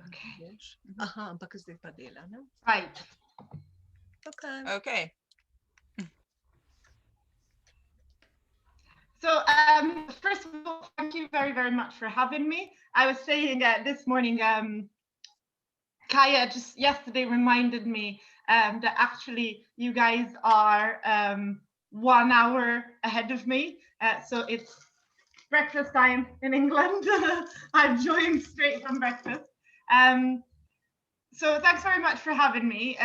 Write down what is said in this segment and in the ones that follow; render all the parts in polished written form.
Okay. Aha, ampak zdaj pa dela, ne? Right. Okay. So first of all, thank you very, very much for having me. I was saying this morning, Kaya just yesterday reminded me that actually you guys are 1 hour ahead of me. So it's breakfast time in England. I've joined straight from breakfast. So thanks very much for having me.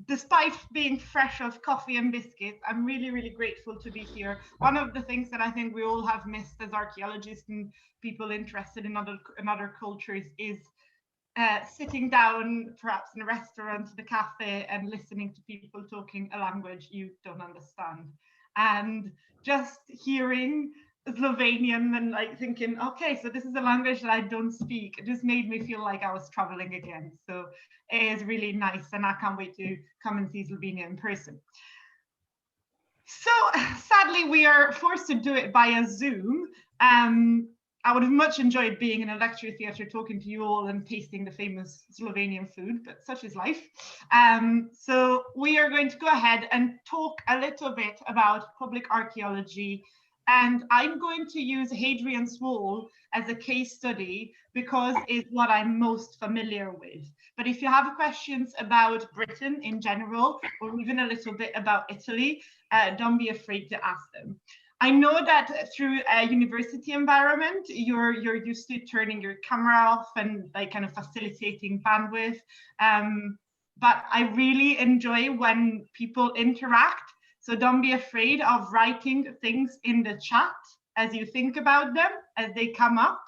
Despite being fresh of coffee and biscuits, I'm really, really grateful to be here. One of the things that I think we all have missed as archaeologists and people interested in other cultures is sitting down, perhaps in a restaurant, in a cafe, and listening to people talking a language you don't understand. And just hearing Slovenian and like thinking, okay, so this is a language that I don't speak. It just made me feel like I was traveling again. So it is really nice, and I can't wait to come and see Slovenia in person. So sadly, we are forced to do it via Zoom. I would have much enjoyed being in a lecture theatre talking to you all and tasting the famous Slovenian food, but such is life. So we are going to go ahead and talk a little bit about public archaeology. And I'm going to use Hadrian's Wall as a case study because it's what I'm most familiar with. But if you have questions about Britain in general, or even a little bit about Italy, don't be afraid to ask them. I know that through a university environment, you're used to turning your camera off and like kind of facilitating bandwidth. But I really enjoy when people interact. So don't be afraid of writing things in the chat as you think about them, as they come up.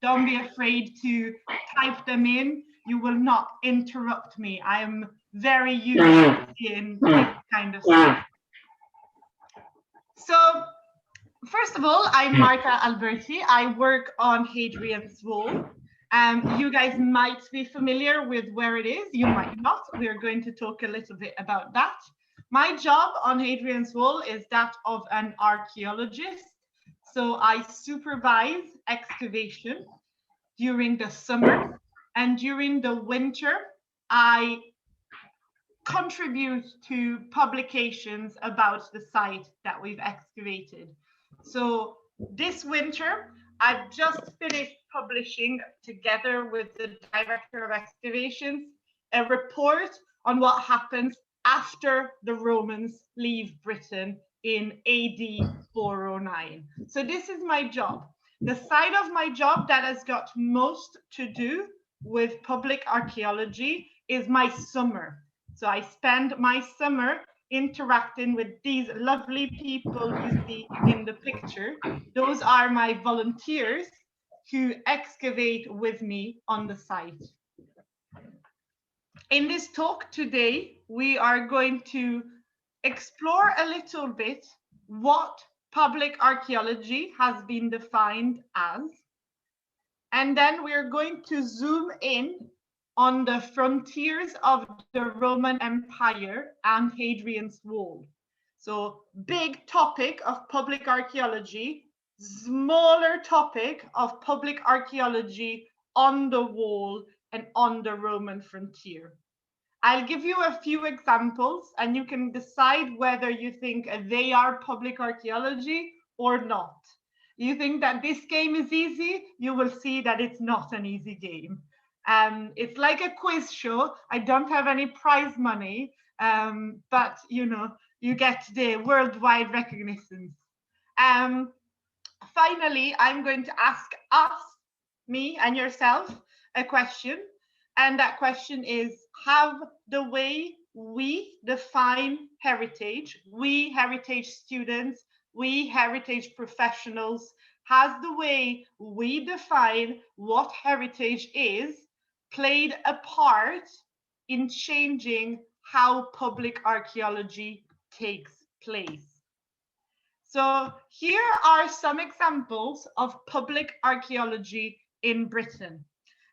Don't be afraid to type them in. You will not interrupt me. I am very used in this kind of stuff. So first of all, I'm Marta Alberti. I work on Hadrian's Wall. You guys might be familiar with where it is. You might not. We're going to talk a little bit about that. My job on Hadrian's Wall is that of an archaeologist. So I supervise excavation during the summer, and during the winter, I contribute to publications about the site that we've excavated. So this winter, I've just finished publishing, together with the director of excavations, a report on what happens after the Romans leave Britain in AD 409. So this is my job. The side of my job that has got most to do with public archaeology is my summer. So I spend my summer interacting with these lovely people you see in the picture. Those are my volunteers who excavate with me on the site. In this talk today, we are going to explore a little bit what public archaeology has been defined as. And then we're going to zoom in on the frontiers of the Roman Empire and Hadrian's Wall. So big topic of public archaeology, smaller topic of public archaeology on the wall and on the Roman frontier. I'll give you a few examples and you can decide whether you think they are public archaeology or not. You think that this game is easy, you will see that it's not an easy game. It's like a quiz show. I don't have any prize money, but you know, you get the worldwide recognition. Finally, I'm going to ask us, me and yourself, a question. And that question is, have the way we define heritage, we heritage students, we heritage professionals, has the way we define what heritage is played a part in changing how public archaeology takes place? So here are some examples of public archaeology in Britain.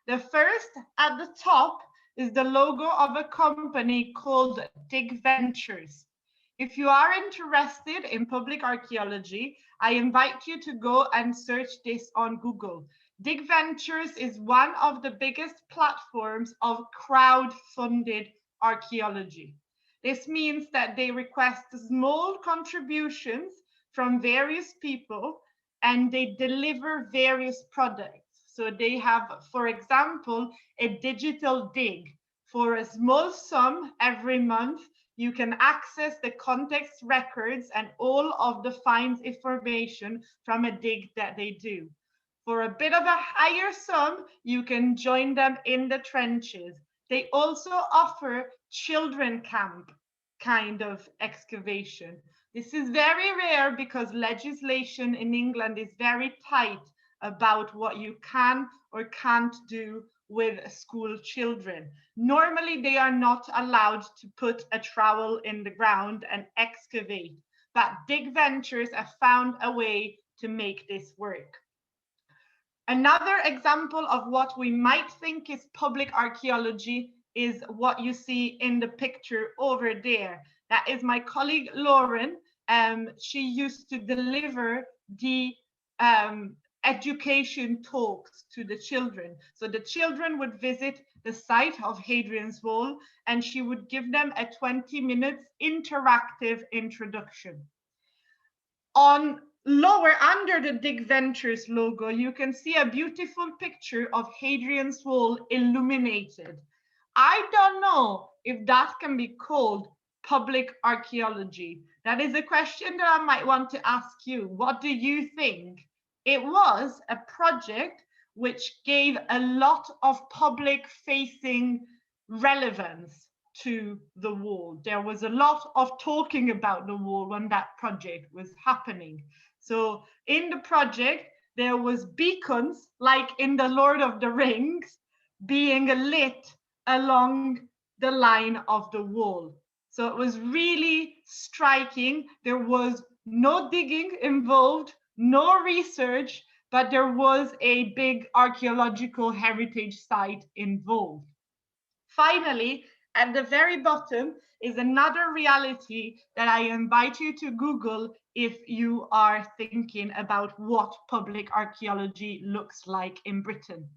The first at the top is the logo of a company called Dig Ventures. If you are interested in public archaeology, I invite you to go and search this on Google. Dig Ventures is one of the biggest platforms of crowd-funded archaeology. This means that they request small contributions from various people and they deliver various products. So they have, for example, a digital dig. For a small sum every month, you can access the context records and all of the finds information from a dig that they do. For a bit of a higher sum, you can join them in the trenches. They also offer children camp kind of excavation. This is very rare because legislation in England is very tight about what you can or can't do with school children. Normally, they are not allowed to put a trowel in the ground and excavate, but Dig Ventures have found a way to make this work. Another example of what we might think is public archaeology is what you see in the picture over there. That is my colleague Lauren. She used to deliver the education talks to the children. So the children would visit the site of Hadrian's Wall and she would give them a 20-minute interactive introduction. On lower under the Dig Ventures logo, you can see a beautiful picture of Hadrian's Wall illuminated. I don't know if that can be called public archaeology. That is a question that I might want to ask you. What do you think? It was a project which gave a lot of public-facing relevance to the wall. There was a lot of talking about the wall when that project was happening. So in the project, there was beacons, like in the Lord of the Rings, being lit along the line of the wall. So it was really striking. There was no digging involved, no research, but there was a big archaeological heritage site involved. Finally, at the very bottom is another reality that I invite you to Google if you are thinking about what public archaeology looks like in Britain.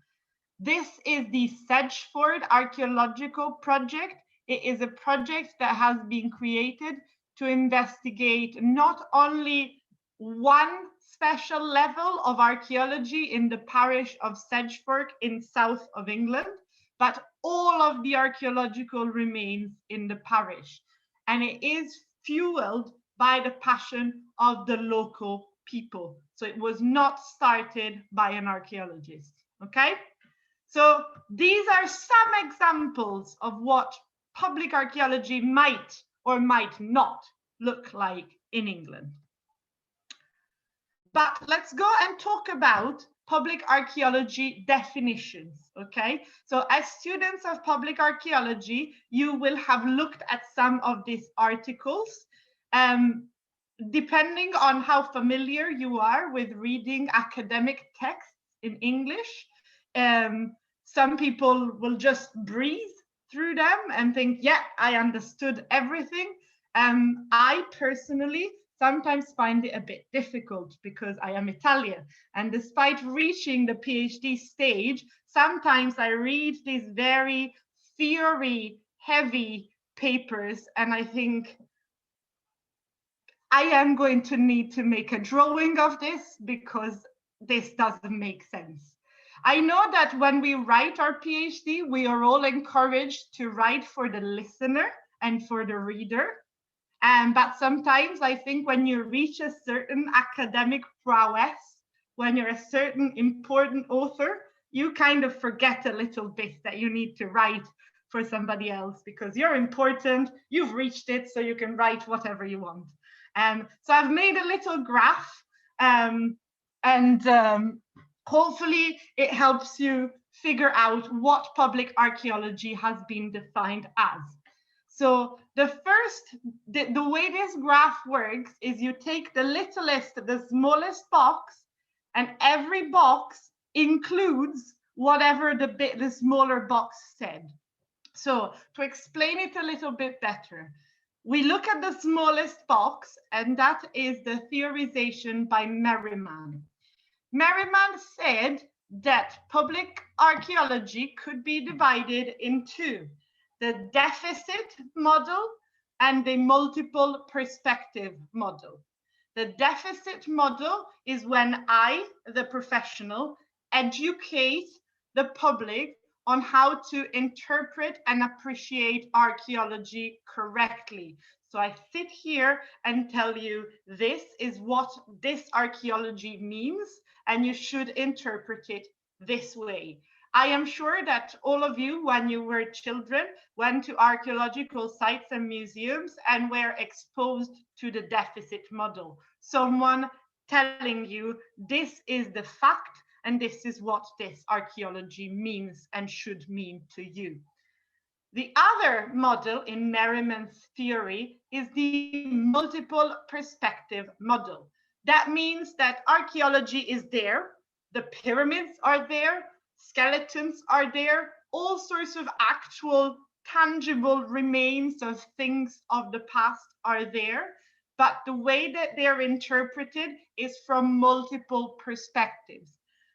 This is the Sedgeford Archaeological Project. It is a project that has been created to investigate not only one special level of archaeology in the parish of Sedgeford in south of England, but all of the archaeological remains in the parish. And it is fueled by the passion of the local people. So it was not started by an archaeologist, okay? So these are some examples of what public archaeology might or might not look like in England. But let's go and talk about public archaeology definitions, okay? So as students of public archaeology, you will have looked at some of these articles. Depending on how familiar you are with reading academic texts in English, some people will just breeze through them and think, yeah, I understood everything. I personally sometimes find it a bit difficult because I am Italian. And despite reaching the PhD stage, sometimes I read these very theory-heavy papers and I think, I am going to need to make a drawing of this because this doesn't make sense. I know that when we write our PhD, we are all encouraged to write for the listener and for the reader. But sometimes I think when you reach a certain academic prowess, when you're a certain important author, you kind of forget a little bit that you need to write for somebody else because you're important, you've reached it, so you can write whatever you want. So I've made a little graph hopefully it helps you figure out what public archaeology has been defined as. So the way this graph works is you take the littlest, the smallest box, and every box includes whatever the smaller box said. So to explain it a little bit better, we look at the smallest box, and that is the theorization by Merriman. Merriman said that public archaeology could be divided into the deficit model and the multiple perspective model. The deficit model is when I, the professional, educate the public on how to interpret and appreciate archaeology correctly. So I sit here and tell you, this is what this archaeology means, and you should interpret it this way. I am sure that all of you, when you were children, went to archaeological sites and museums and were exposed to the deficit model. Someone telling you, this is the fact, and this is what this archaeology means and should mean to you. The other model in Merriman's theory is the multiple perspective model. That means that archaeology is there, the pyramids are there, skeletons are there, all sorts of actual tangible remains of things of the past are there, but the way that they're interpreted is from multiple perspectives.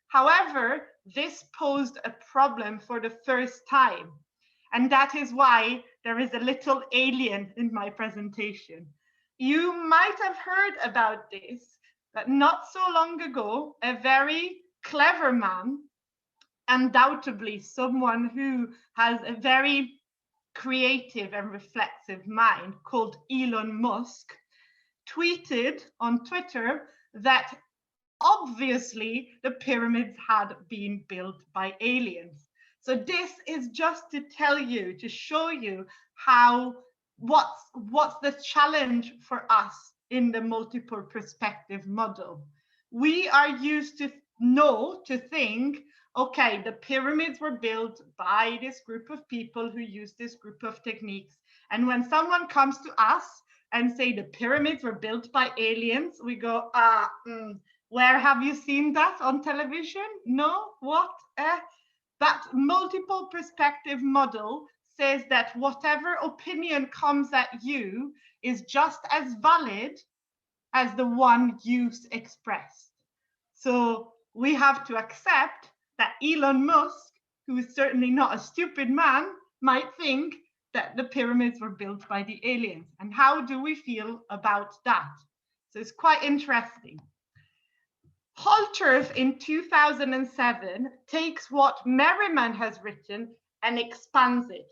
However, this posed a problem for the first time, and that is why there is a little alien in my presentation. You might have heard about this, but not so long ago, a very clever man, undoubtedly someone who has a very creative and reflexive mind, called Elon Musk, tweeted on Twitter that obviously the pyramids had been built by aliens. So this is just to tell you, to show you how what's the challenge for us in the multiple perspective model. We are used to think, okay, the pyramids were built by this group of people who use this group of techniques. And when someone comes to us and say the pyramids were built by aliens, we go, where have you seen that on television? No, what? But multiple perspective model says that whatever opinion comes at you is just as valid as the one you expressed. So we have to accept that Elon Musk, who is certainly not a stupid man, might think that the pyramids were built by the aliens. And how do we feel about that? So it's quite interesting. Holtorf in 2007 takes what Merriman has written and expands it.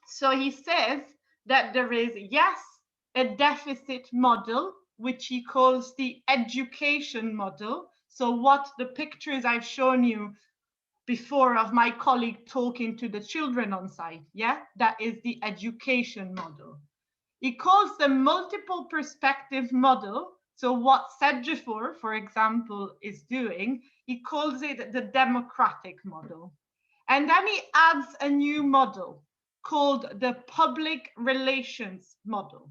So he says that there is, yes, a deficit model, which he calls the education model. So what the pictures I've shown you before of my colleague talking to the children on site, yeah, that is the education model. He calls the multiple perspective model, so what Sedgefor, for example, is doing, he calls it the democratic model. And then he adds a new model called the public relations model.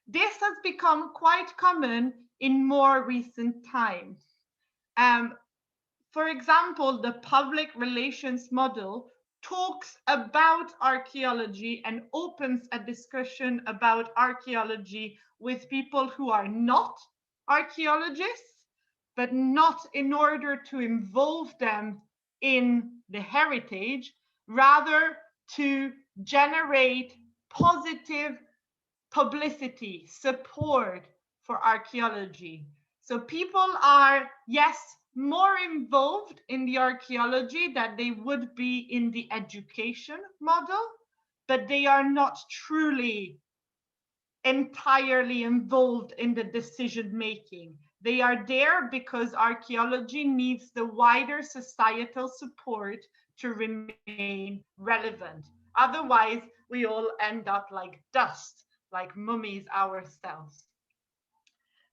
This has become quite common in more recent times. For example, the public relations model talks about archaeology and opens a discussion about archaeology with people who are not archaeologists, but not in order to involve them in the heritage, rather to generate positive publicity, support for archaeology. So people are, yes, more involved in the archaeology than they would be in the education model, but they are not truly entirely involved in the decision making. They are there because archaeology needs the wider societal support to remain relevant. Otherwise, we all end up like dust, like mummies ourselves.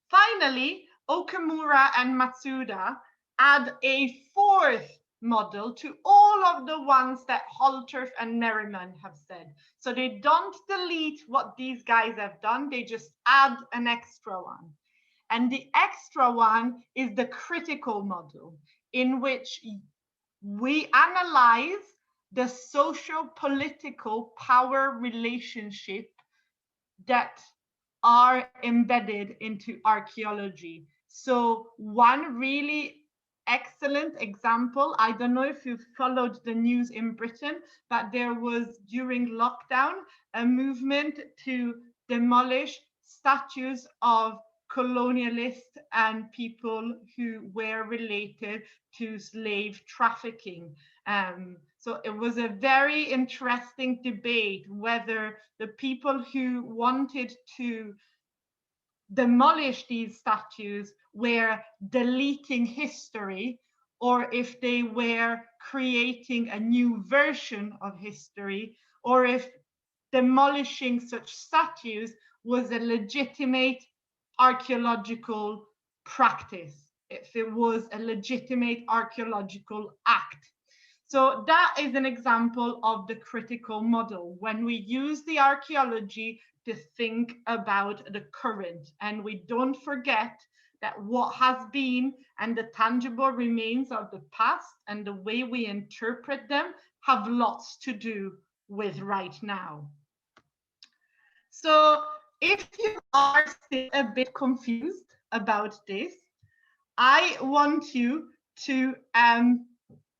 Finally, Okamura and Matsuda add a fourth model to all of the ones that Holtorf and Merriman have said. So they don't delete what these guys have done, they just add an extra one. And the extra one is the critical model, in which we analyze the socio-political power relationship that are embedded into archaeology. So one really excellent example. I don't know if you've followed the news in Britain, but there was during lockdown a movement to demolish statues of colonialists and people who were related to slave trafficking. So it was a very interesting debate whether the people who wanted to demolish these statues were deleting history, or if they were creating a new version of history, or if demolishing such statues was a legitimate archaeological practice, if it was a legitimate archaeological act. So that is an example of the critical model, when we use the archaeology to think about the current, and we don't forget that what has been and the tangible remains of the past and the way we interpret them have lots to do with right now. So if you are still a bit confused about this, I want you to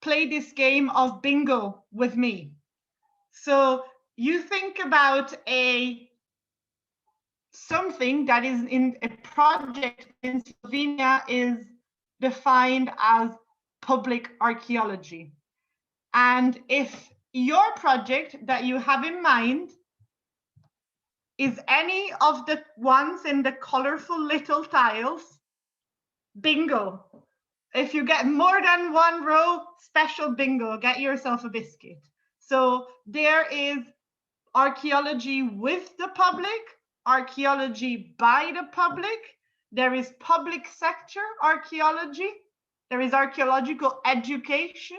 play this game of bingo with me. So you think about something that is in a project in Slovenia is defined as public archaeology. And if your project that you have in mind is any of the ones in the colorful little tiles, bingo. If you get more than one row, special bingo, get yourself a biscuit. So there is archaeology with the public, archaeology by the public, there is public sector archaeology, there is archaeological education,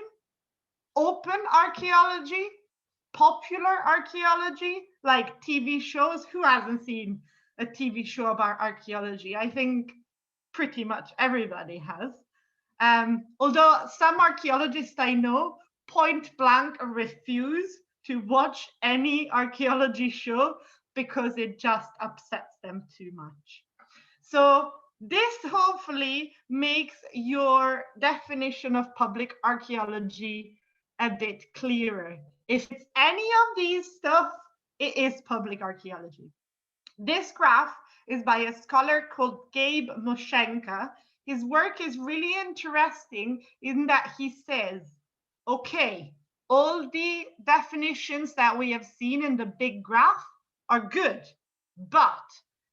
open archaeology, popular archaeology, like TV shows. Who hasn't seen a TV show about archaeology? I think pretty much everybody has. Although some archaeologists I know point blank refuse to watch any archaeology show because it just upsets them too much. So this hopefully makes your definition of public archaeology a bit clearer. If it's any of these stuff, it is public archaeology. This graph is by a scholar called Gabe Moshenka. His work is really interesting in that he says, okay, all the definitions that we have seen in the big graph are good, but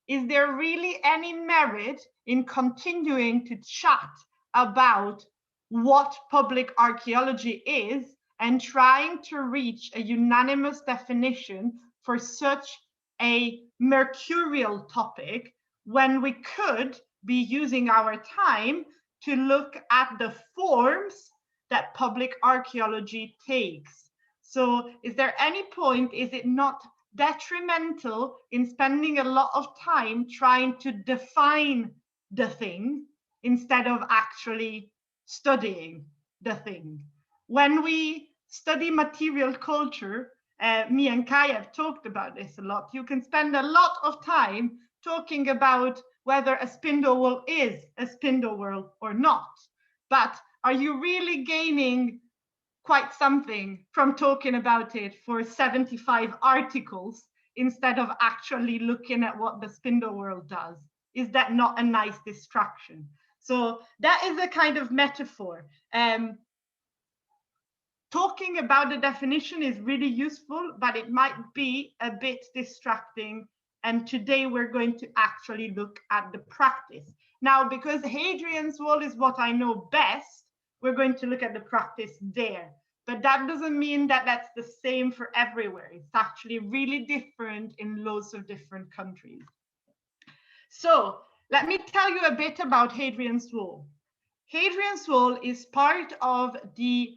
is there really any merit in continuing to chat about what public archaeology is and trying to reach a unanimous definition for such a mercurial topic when we could be using our time to look at the forms that public archaeology takes? So is there any point, is it not detrimental in spending a lot of time trying to define the thing instead of actually studying the thing? When we study material culture, me and Kai have talked about this a lot. You can spend a lot of time talking about whether a spindle wheel is a spindle wheel or not. But are you really gaining quite something from talking about it for 75 articles instead of actually looking at what the spindle wheel does? Is that not a nice distraction? So that is a kind of metaphor. Talking about the definition is really useful, but it might be a bit distracting. And today we're going to actually look at the practice. Now, because Hadrian's Wall is what I know best, we're going to look at the practice there. But that doesn't mean that that's the same for everywhere. It's actually really different in loads of different countries. So let me tell you a bit about Hadrian's Wall. Hadrian's Wall is part of the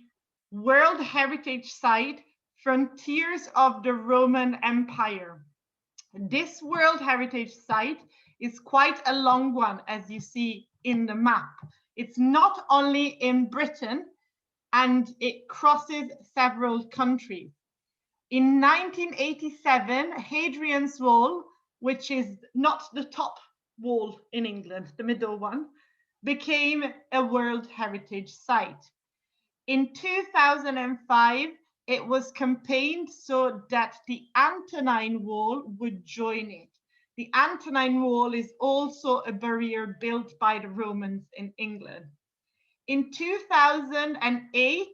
World Heritage Site, Frontiers of the Roman Empire. This World Heritage Site is quite a long one, as you see in the map. It's not only in Britain, and it crosses several countries. In 1987, Hadrian's Wall, which is not the top wall in England, the middle one, became a World Heritage Site. In 2005, it was campaigned so that the Antonine Wall would join it. The Antonine Wall is also a barrier built by the Romans in England. In 2005,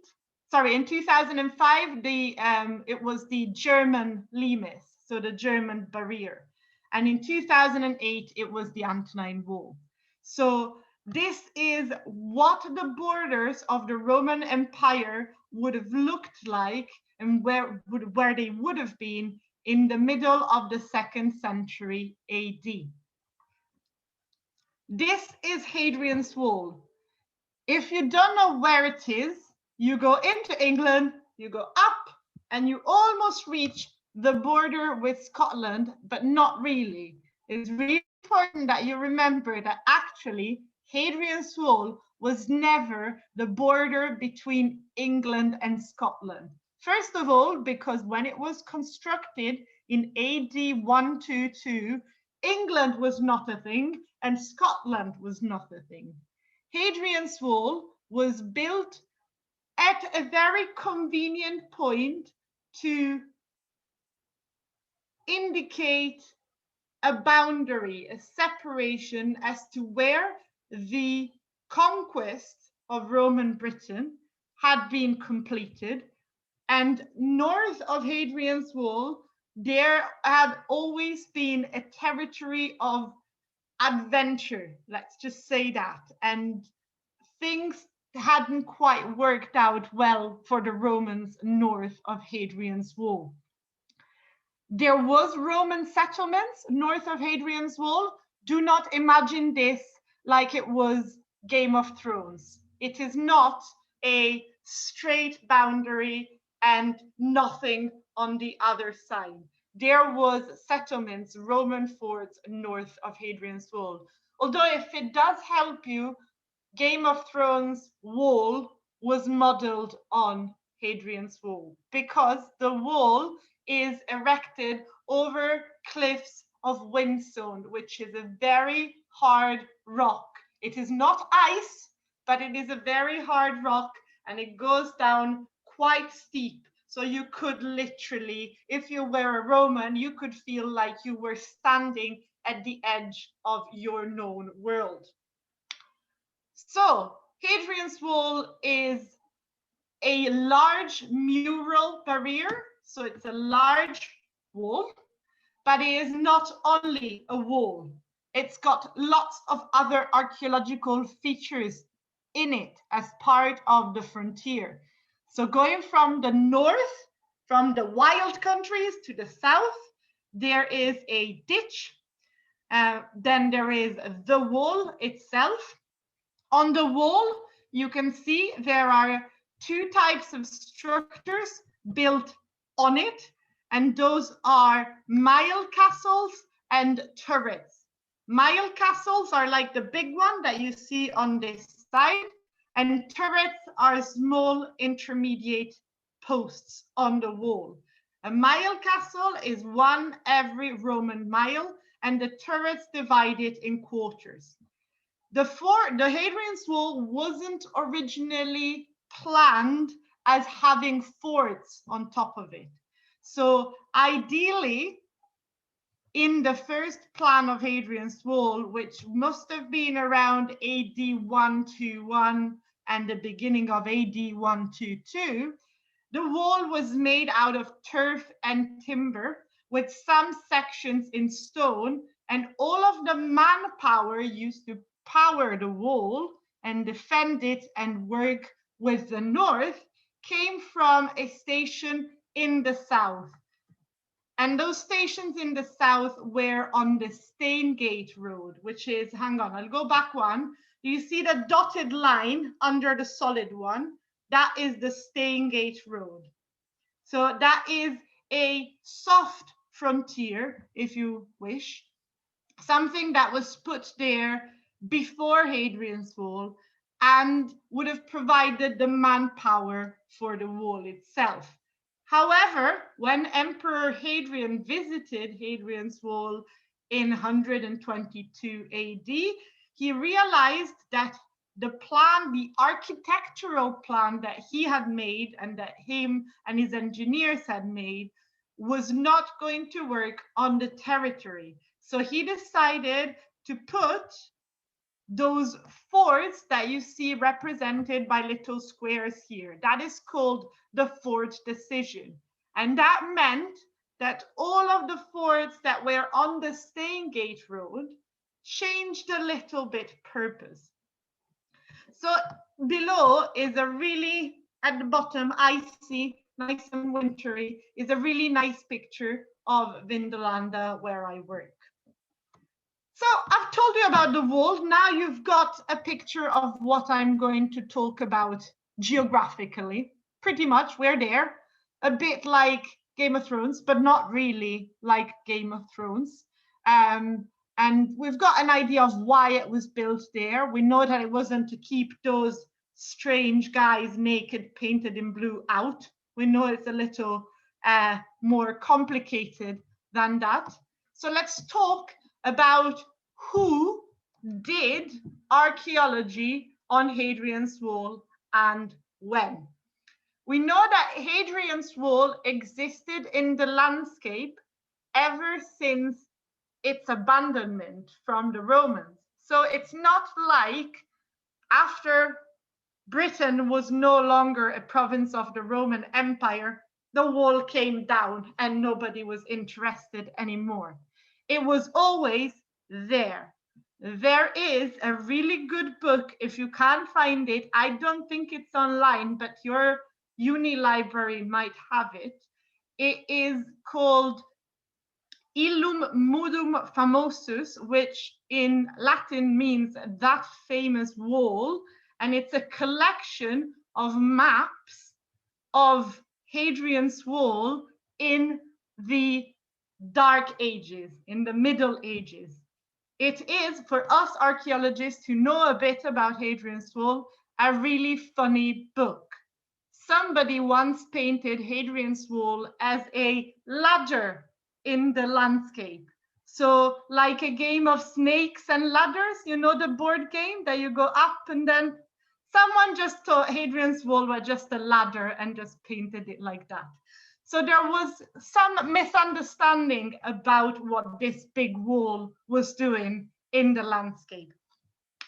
it was the German limes, so the German barrier. And in 2008, it was the Antonine Wall. So this is what the borders of the Roman Empire would have looked like and where they would have been in the middle of the 2nd century AD. This is Hadrian's Wall. If you don't know where it is, you go into England, you go up, and you almost reach the border with Scotland, but not really. It's really important that you remember that actually Hadrian's Wall was never the border between England and Scotland. First of all, because when it was constructed in AD 122, England was not a thing and Scotland was not a thing. Hadrian's Wall was built at a very convenient point to indicate a boundary, a separation as to where the conquest of Roman Britain had been completed. And north of Hadrian's Wall, there had always been a territory of adventure, let's just say that. And things hadn't quite worked out well for the Romans north of Hadrian's Wall. There was Roman settlements north of Hadrian's Wall. Do not imagine this like it was Game of Thrones. It is not a straight boundary and nothing on the other side. There was settlements, Roman forts north of Hadrian's Wall. Although if it does help you, Game of Thrones wall was modeled on Hadrian's Wall because the wall is erected over cliffs of whinstone, which is a very hard rock. It is not ice, but it is a very hard rock and it goes down quite steep. So you could literally, if you were a Roman, you could feel like you were standing at the edge of your known world. So Hadrian's Wall is a large mural barrier. So it's a large wall, but it is not only a wall. It's got lots of other archaeological features in it as part of the frontier. So going from the north, from the wild countries to the south, there is a ditch. Then there is the wall itself. On the wall, you can see there are two types of structures built on it, and those are mile castles and turrets. Mile castles are like the big one that you see on this side, and turrets are small intermediate posts on the wall. A mile castle is one every Roman mile, and the turrets divided in quarters. The Hadrian's Wall wasn't originally planned as having forts on top of it. So ideally, in the first plan of Hadrian's Wall, which must have been around AD 121 and the beginning of AD 122, the wall was made out of turf and timber with some sections in stone, and all of the manpower used to power the wall and defend it and work with the north came from a station in the south. And those stations in the south were on the Staingate Road, which is, hang on, I'll go back one. You see the dotted line under the solid one? That is the Staingate Road. So that is a soft frontier, if you wish, something that was put there before Hadrian's Wall and would have provided the manpower for the wall itself. However, when Emperor Hadrian visited Hadrian's Wall in 122 AD, he realized that the plan, the architectural plan that he had made and that him and his engineers had made was not going to work on the territory. So he decided to put those forts that you see represented by little squares here. That is called the fort decision. And that meant that all of the forts that were on the Steingate Road changed a little bit purpose. So below is a really, at the bottom, icy, nice and wintry, is a really nice picture of Vindolanda where I work. So I've told you about the wall. Now you've got a picture of what I'm going to talk about geographically. Pretty much, we're there. A bit like Game of Thrones, but not really like Game of Thrones. And we've got an idea of why it was built there. We know that it wasn't to keep those strange guys naked, painted in blue out. We know it's a little more complicated than that. So let's talk about who did archaeology on Hadrian's Wall and when. We know that Hadrian's Wall existed in the landscape ever since its abandonment from the Romans. So it's not like after Britain was no longer a province of the Roman Empire, the wall came down and nobody was interested anymore. It was always there. There is a really good book, if you can't find it, I don't think it's online, but your uni library might have it. It is called Illum Mudum Famosus, which in Latin means that famous wall, and it's a collection of maps of Hadrian's Wall in the Dark Ages, in the Middle Ages. It is, for us archaeologists who know a bit about Hadrian's Wall, a really funny book. Somebody once painted Hadrian's Wall as a ladder in the landscape. So like a game of snakes and ladders, you know, the board game that you go up, and then someone just thought Hadrian's Wall was just a ladder and just painted it like that. So there was some misunderstanding about what this big wall was doing in the landscape.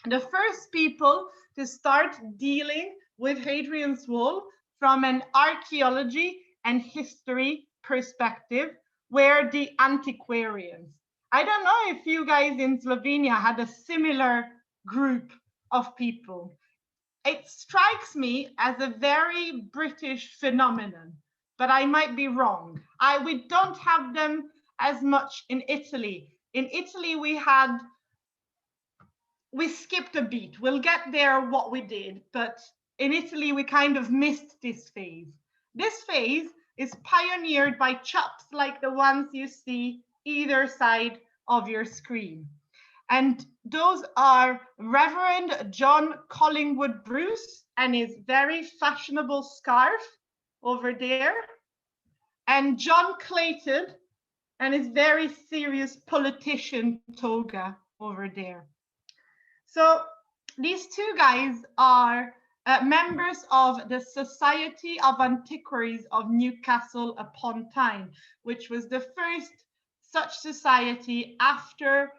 The first people to start dealing with Hadrian's Wall from an archaeology and history perspective were the antiquarians. I don't know if you guys in Slovenia had a similar group of people. It strikes me as a very British phenomenon, but I might be wrong. We don't have them as much in Italy. In Italy, we skipped a beat. We'll get there what we did, but in Italy, we kind of missed this phase. This phase is pioneered by chaps like the ones you see either side of your screen. And those are Reverend John Collingwood Bruce and his very fashionable scarf over there, and John Clayton and his very serious politician toga over there. So these two guys are members of the Society of Antiquaries of Newcastle upon Tyne, which was the first such society after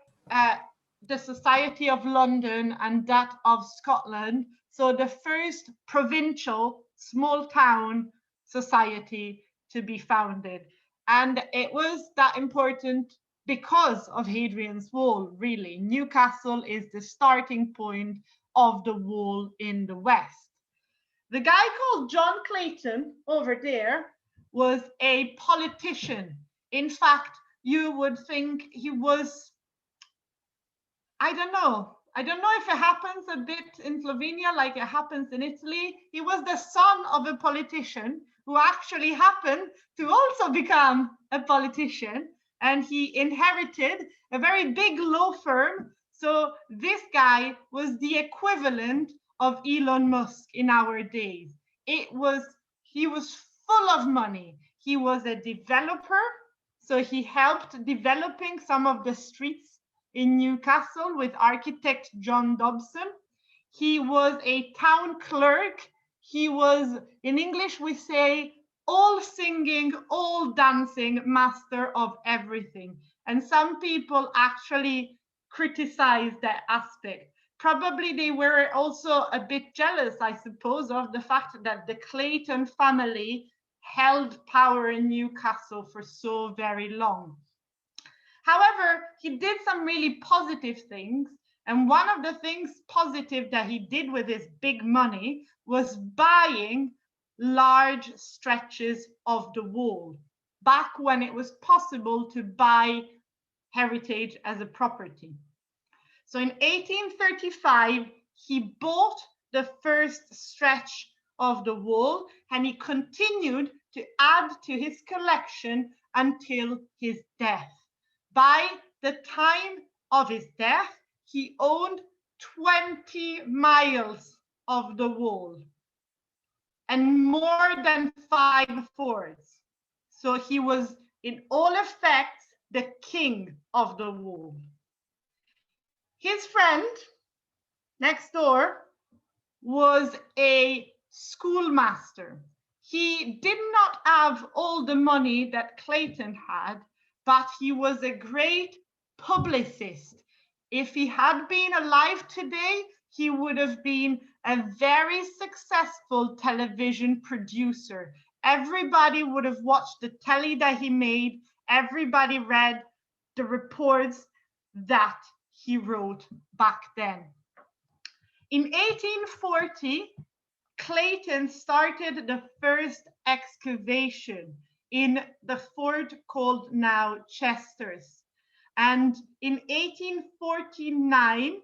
the Society of London and that of Scotland. So the first provincial small town society to be founded. And it was that important because of Hadrian's Wall, really. Newcastle is the starting point of the wall in the west. The guy called John Clayton over there was a politician. In fact, you would think he was, I don't know if it happens a bit in Slovenia like it happens in Italy. He was the son of a politician who actually happened to also become a politician, and he inherited a very big law firm. So this guy was the equivalent of Elon Musk in our days. He was full of money. He was a developer, so he helped developing some of the streets in Newcastle with architect John Dobson. He was a town clerk. He was, in English we say, all singing, all dancing, master of everything. And some people actually criticize that aspect. Probably they were also a bit jealous, I suppose, of the fact that the Clayton family held power in Newcastle for so very long. However, he did some really positive things. And one of the things positive that he did with his big money was buying large stretches of the wall, back when it was possible to buy heritage as a property. So in 1835, he bought the first stretch of the wall, and he continued to add to his collection until his death. By the time of his death, he owned 20 miles of the wall and more than 5 forts. So he was, in all effects, the king of the wall. His friend next door was a schoolmaster. He did not have all the money that Clayton had, but he was a great publicist. If he had been alive today, he would have been a very successful television producer. Everybody would have watched the telly that he made. Everybody read the reports that he wrote back then. In 1840, Clayton started the first excavation in the fort called now Chester's. And in 1849,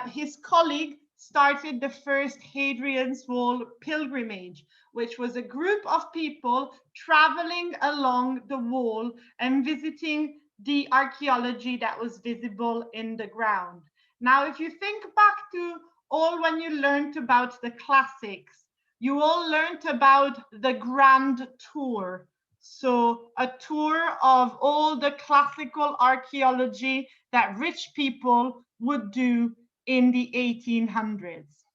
his colleague started the first Hadrian's Wall pilgrimage, which was a group of people traveling along the wall and visiting the archaeology that was visible in the ground. Now, if you think back to all when you learned about the classics, you all learned about the grand tour. So a tour of all the classical archaeology that rich people would do in the 1800s.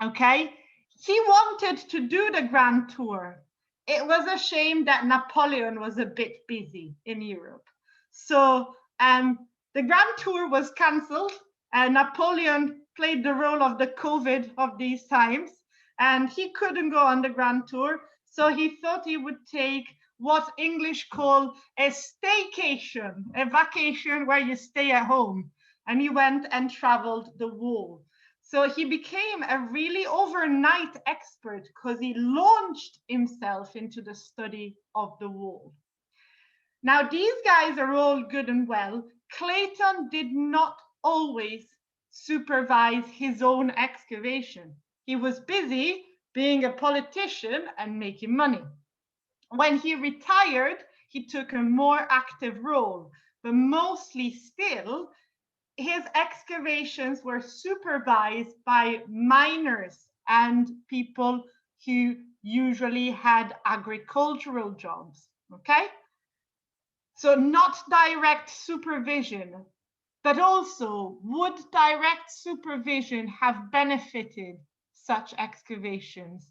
Okay, he wanted to do the grand tour. It was a shame that Napoleon was a bit busy in Europe. So the grand tour was cancelled, and Napoleon played the role of the COVID of these times, and he couldn't go on the grand tour. So he thought he would take what English call a staycation, a vacation where you stay at home. And he went and traveled the wall. So he became a really overnight expert because he launched himself into the study of the wall. Now, these guys are all good and well. Clayton did not always supervise his own excavation. He was busy being a politician and making money. When he retired, he took a more active role, but mostly still, his excavations were supervised by miners and people who usually had agricultural jobs, okay? So not direct supervision, but also would direct supervision have benefited such excavations?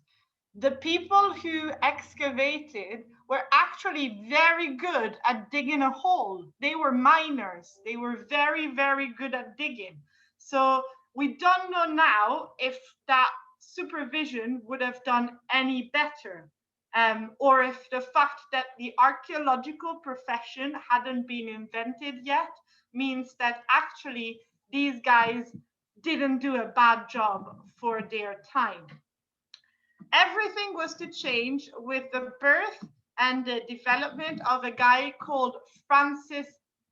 The people who excavated were actually very good at digging a hole. They were miners. They were very, very good at digging. So we don't know now if that supervision would have done any better, or if the fact that the archaeological profession hadn't been invented yet means that actually these guys didn't do a bad job for their time. Everything was to change with the birth and the development of a guy called Francis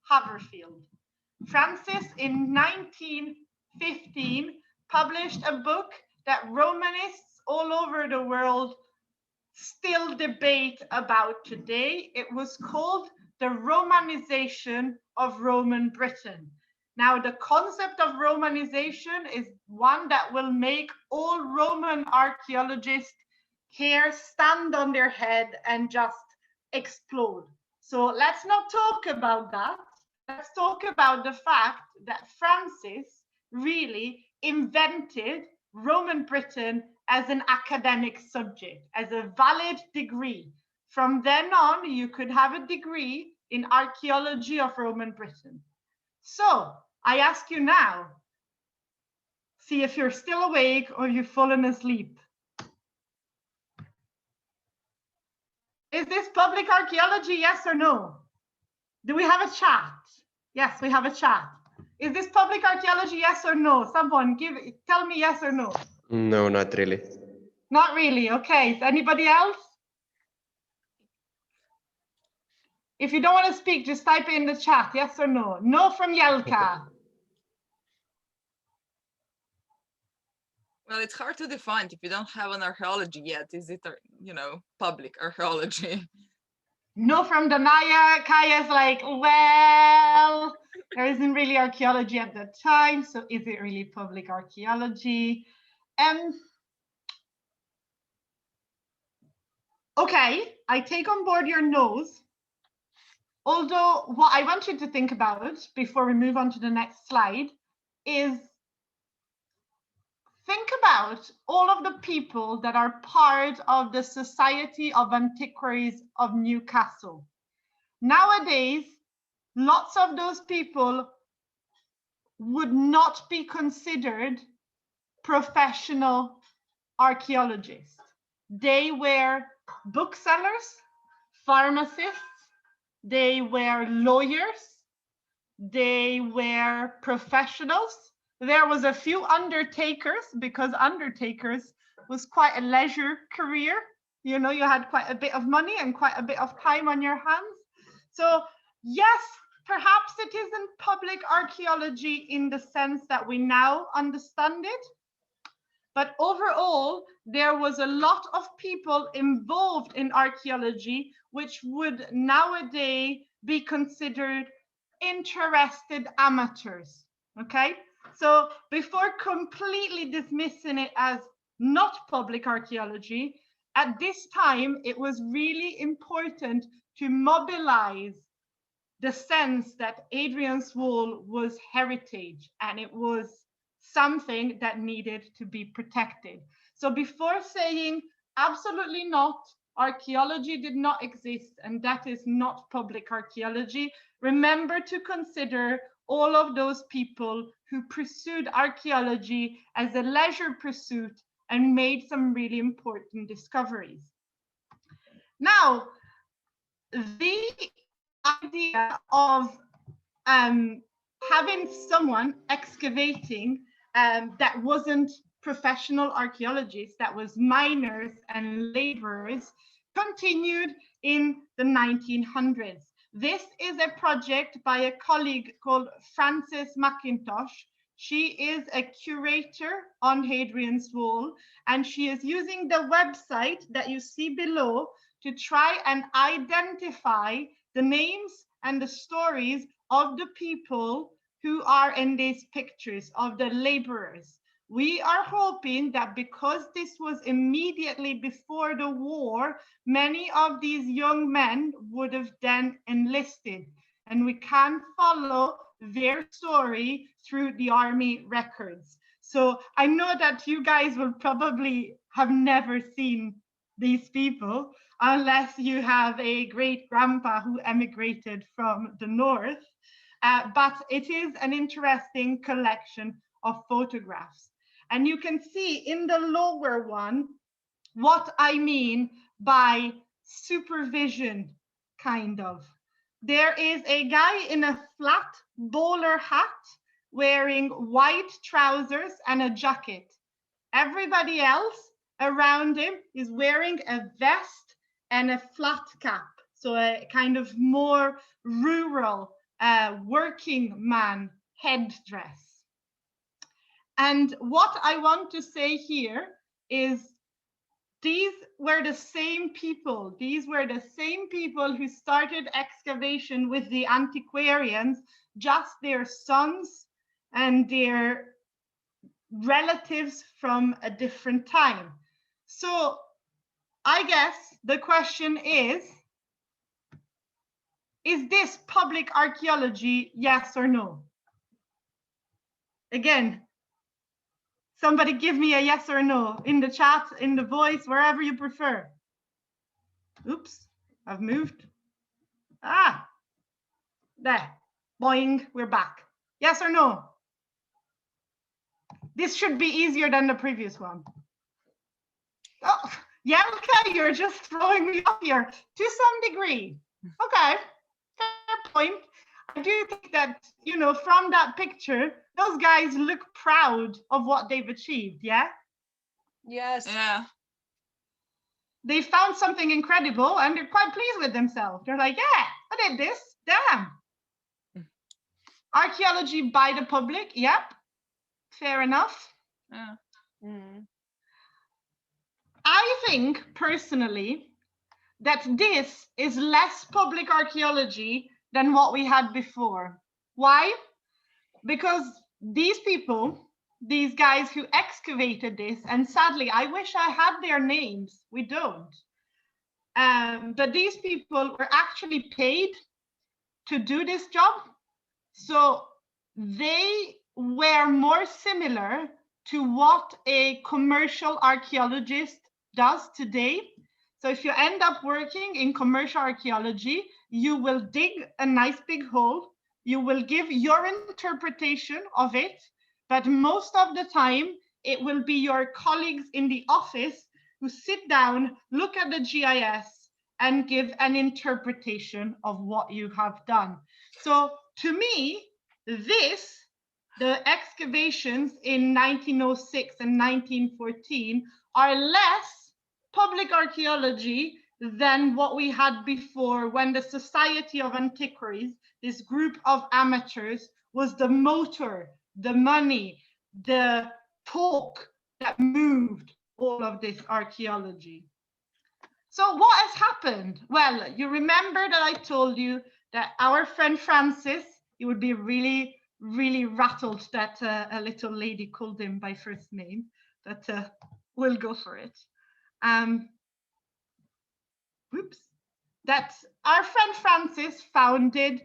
Haverfield. Francis, in 1915, published a book that Romanists all over the world still debate about today. It was called The Romanization of Roman Britain. Now, the concept of Romanization is one that will make all Roman archaeologists' hair stand on their head and just explode. So let's not talk about that. let's talk about the fact that Francis really invented Roman Britain as an academic subject, as a valid degree. From then on, you could have a degree in archaeology of Roman Britain. So I ask you now, see if you're still awake or you've fallen asleep. Is this public archaeology, yes or no? Do we have a chat? Yes, we have a chat. Is this public archaeology, yes or no? Someone tell me yes or no. No, not really. Not really, okay. Is anybody else? If you don't want to speak, just type it in the chat, yes or no. No from Jelka. Well, it's hard to define if you don't have an archaeology yet. Is it, you know, public archaeology? No from Danaya. Kaya's like, well, there isn't really archaeology at the time, so is it really public archaeology? Okay, I take on board your no's. Although what I want you to think about before we move on to the next slide is think about all of the people that are part of the Society of Antiquaries of Newcastle. Nowadays, lots of those people would not be considered professional archaeologists. They were booksellers, pharmacists, they were lawyers, they were professionals. There was a few undertakers, because undertakers was quite a leisure career. You know, you had quite a bit of money and quite a bit of time on your hands. So yes, perhaps it isn't public archaeology in the sense that we now understand it. But overall, there was a lot of people involved in archaeology, which would nowadays be considered interested amateurs, okay? So before completely dismissing it as not public archaeology, at this time, it was really important to mobilize the sense that Hadrian's Wall was heritage and it was something that needed to be protected. So before saying absolutely not, archaeology did not exist and that is not public archaeology, remember to consider all of those people who pursued archaeology as a leisure pursuit and made some really important discoveries. Now, the idea of having someone excavating that wasn't professional archaeologists, that was miners and laborers, continued in the 1900s. This is a project by a colleague called Frances McIntosh. She is a curator on Hadrian's Wall, and she is using the website that you see below to try and identify the names and the stories of the people who are in these pictures, of the laborers. We are hoping that because this was immediately before the war, many of these young men would have then enlisted, and we can follow their story through the army records. So I know that you guys will probably have never seen these people unless you have a great grandpa who emigrated from the north. But it is an interesting collection of photographs. And you can see in the lower one what I mean by supervision, kind of. There is a guy in a flat bowler hat wearing white trousers and a jacket. Everybody else around him is wearing a vest and a flat cap. So a kind of more rural working man headdress. And what I want to say here is these were the same people. These were the same people who started excavation with the antiquarians, just their sons and their relatives from a different time. So I guess the question is Is this public archaeology, yes or no? Again, somebody give me a yes or no in the chat, in the voice, wherever you prefer. Oops, I've moved. Ah, there, boing, we're back. Yes or no? This should be easier than the previous one. Oh, Jelka, you're just throwing me off here to some degree. Okay, fair point. I do think that, you know, from that picture, those guys look proud of what they've achieved, yeah? Yes. Yeah. They found something incredible and they're quite pleased with themselves. They're like, yeah, I did this, damn. Archaeology by the public, yep, fair enough. Yeah. I think personally that this is less public archaeology than what we had before. Why? Because these people, these guys who excavated this, and sadly, I wish I had their names, we don't. But these people were actually paid to do this job. So they were more similar to what a commercial archaeologist does today. So if you end up working in commercial archaeology, you will dig a nice big hole. You will give your interpretation of it, but most of the time, it will be your colleagues in the office who sit down, look at the GIS, and give an interpretation of what you have done. So to me, the excavations in 1906 and 1914 are less public archaeology than what we had before, when the Society of Antiquaries, this group of amateurs, was the motor, the money, the talk that moved all of this archaeology. So what has happened? Well, you remember that I told you that our friend Francis, he would be really, really rattled that a little lady called him by first name, but we'll go for it. That our friend Francis founded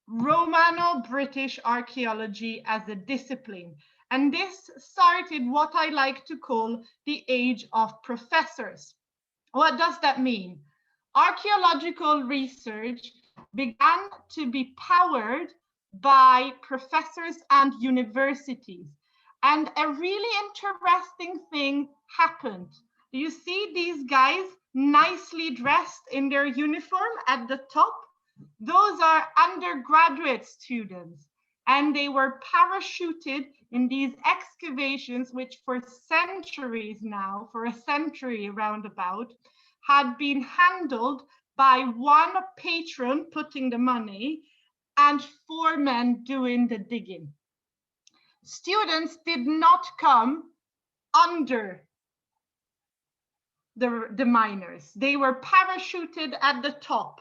Romano-British archaeology as a discipline. And this started what I like to call the age of professors. What does that mean? Archaeological research began to be powered by professors and universities. And a really interesting thing happened. Do you see these guys nicely dressed in their uniform at the top? Those are undergraduate students, and they were parachuted in these excavations, which for centuries now, for a century roundabout, had been handled by one patron putting the money and 4 men doing the digging. Students did not come under the miners. They were parachuted at the top.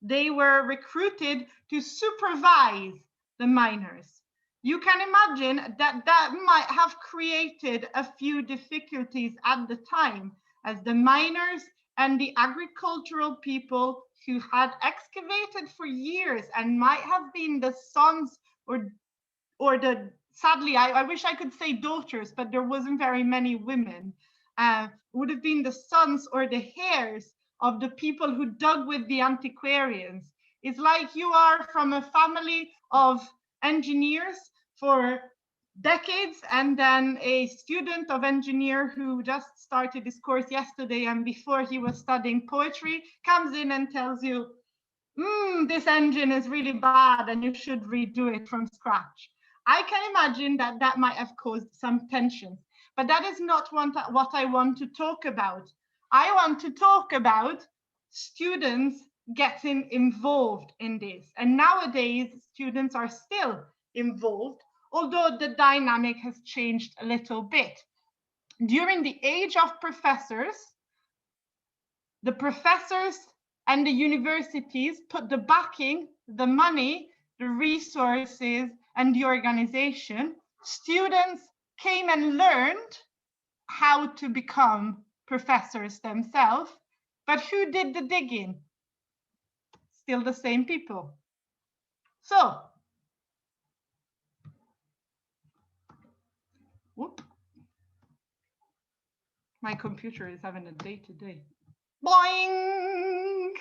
They were recruited to supervise the miners. You can imagine that that might have created a few difficulties at the time, as the miners and the agricultural people who had excavated for years and might have been the sons or the, sadly, I wish I could say daughters, but there wasn't very many women, would have been the sons or the heirs of the people who dug with the antiquarians. It's like you are from a family of engineers for decades, and then a student of engineer who just started this course yesterday, and before he was studying poetry, comes in and tells you, this engine is really bad and you should redo it from scratch. I can imagine that that might have caused some tension, but that is not what I want to talk about. I want to talk about students getting involved in this. And nowadays, students are still involved, although the dynamic has changed a little bit. During the age of professors, the professors and the universities put the backing, the money, the resources, and the organization. Students came and learned how to become professors themselves, but who did the digging? still the same people. So, whoop. My computer is having a day today. Boing!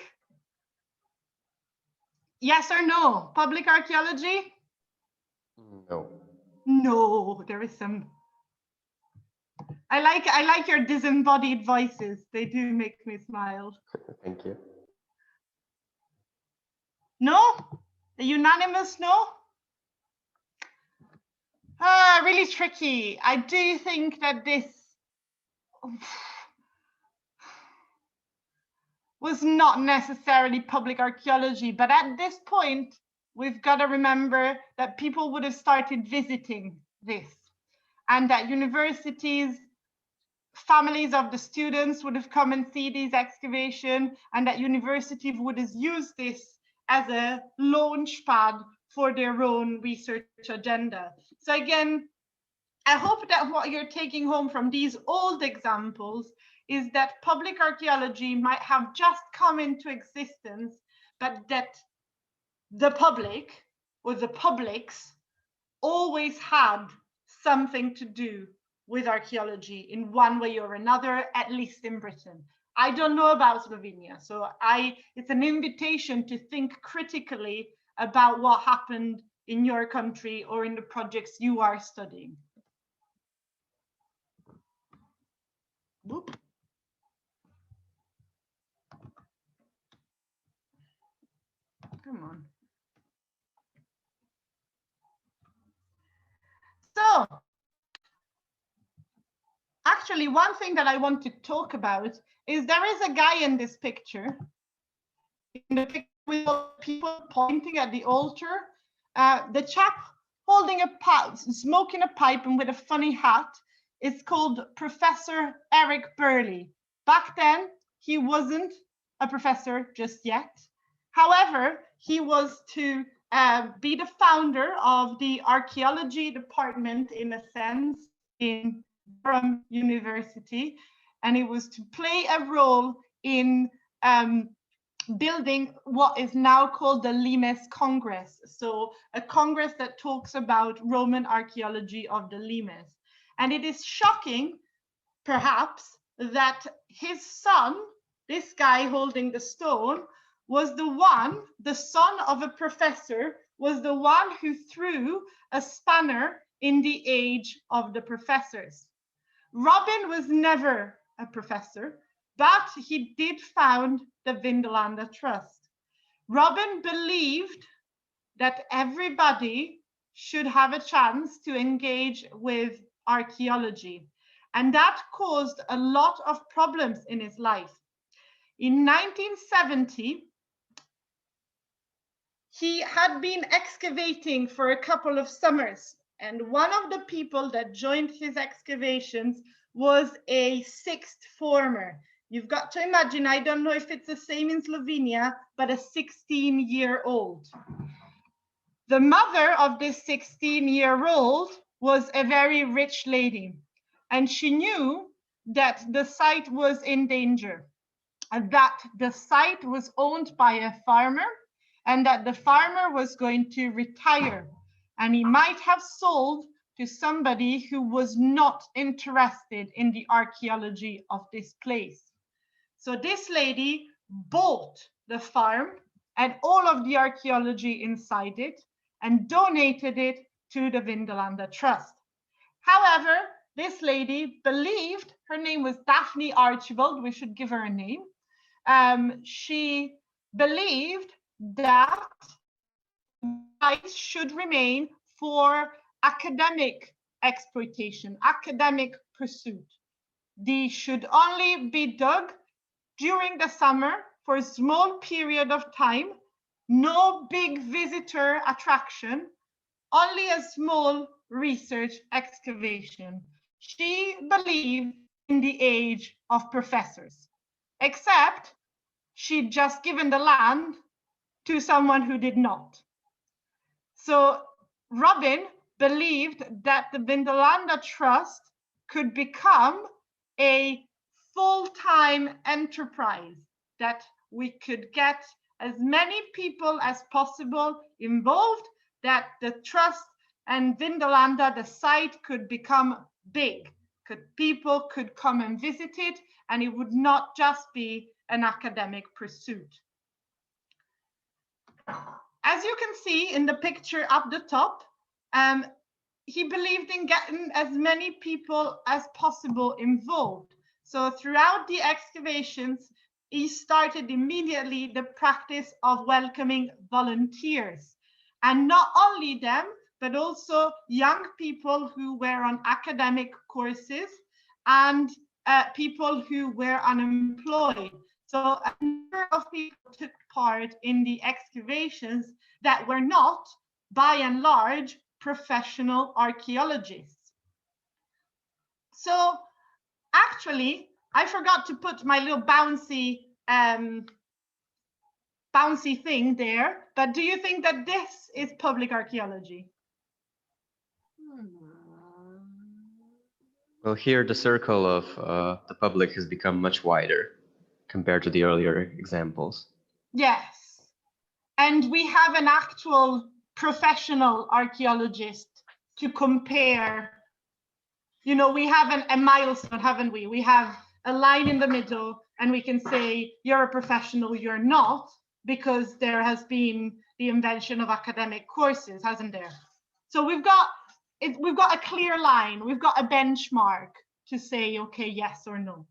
Yes or no? Public archaeology? No. No, there is some. I like your disembodied voices. They do make me smile. Thank you. No? A unanimous no? Really tricky. I do think that this was not necessarily public archaeology, but at this point, we've got to remember that people would have started visiting this, and that universities, families of the students would have come and see these excavations, and that universities would have used this as a launch pad for their own research agenda. So again, I hope that what you're taking home from these old examples is that public archaeology might have just come into existence, but that the public or the publics always had something to do with archaeology in one way or another, at least in Britain. I don't know about Slovenia, so it's an invitation to think critically about what happened in your country or in the projects you are studying. Boop. Come on. So, actually, one thing that I want to talk about is there is a guy in this picture. In the picture with people pointing at the altar. The chap holding a pipe, smoking a pipe and with a funny hat is called Professor Eric Burley. Back then, he wasn't a professor just yet. However, he was to be the founder of the archaeology department, in a sense, in Durham University, and it was to play a role in building what is now called the Limes Congress. So a congress that talks about Roman archaeology of the Limes. And it is shocking, perhaps, that his son, this guy holding the stone, was the son of a professor, was the one who threw a spanner in the age of the professors. Robin was never a professor, but he did found the Vindolanda Trust. Robin believed that everybody should have a chance to engage with archaeology, and that caused a lot of problems in his life. In 1970, he had been excavating for a couple of summers, and one of the people that joined his excavations was a sixth former. You've got to imagine, I don't know if it's the same in Slovenia, but a 16-year-old. The mother of this 16-year-old was a very rich lady, and she knew that the site was in danger, and that the site was owned by a farmer, and that the farmer was going to retire, and he might have sold to somebody who was not interested in the archaeology of this place. So this lady bought the farm and all of the archaeology inside it and donated it to the Vindolanda Trust. However, this lady believed, her name was Daphne Archibald, we should give her a name. She believed that rights should remain for academic exploitation, academic pursuit. These should only be dug during the summer for a small period of time, no big visitor attraction, only a small research excavation. She believed in the age of professors, except she'd just given the land to someone who did not. So Robin believed that the Vindolanda Trust could become a full-time enterprise, that we could get as many people as possible involved, that the trust and Vindolanda, the site, could become big. People could come and visit it, and it would not just be an academic pursuit. As you can see in the picture up the top, he believed in getting as many people as possible involved. So throughout the excavations, he started immediately the practice of welcoming volunteers. And not only them, but also young people who were on academic courses and people who were unemployed. So a number of people took part in the excavations that were not, by and large, professional archaeologists. So actually, I forgot to put my little bouncy thing there, but do you think that this is public archaeology? Well, here the circle of the public has become much wider compared to the earlier examples. Yes. And we have an actual professional archaeologist to compare. You know, we have a milestone, haven't we? We have a line in the middle, and we can say, you're a professional, you're not, because there has been the invention of academic courses, hasn't there? So we've got a clear line, we've got a benchmark to say, okay, yes or no.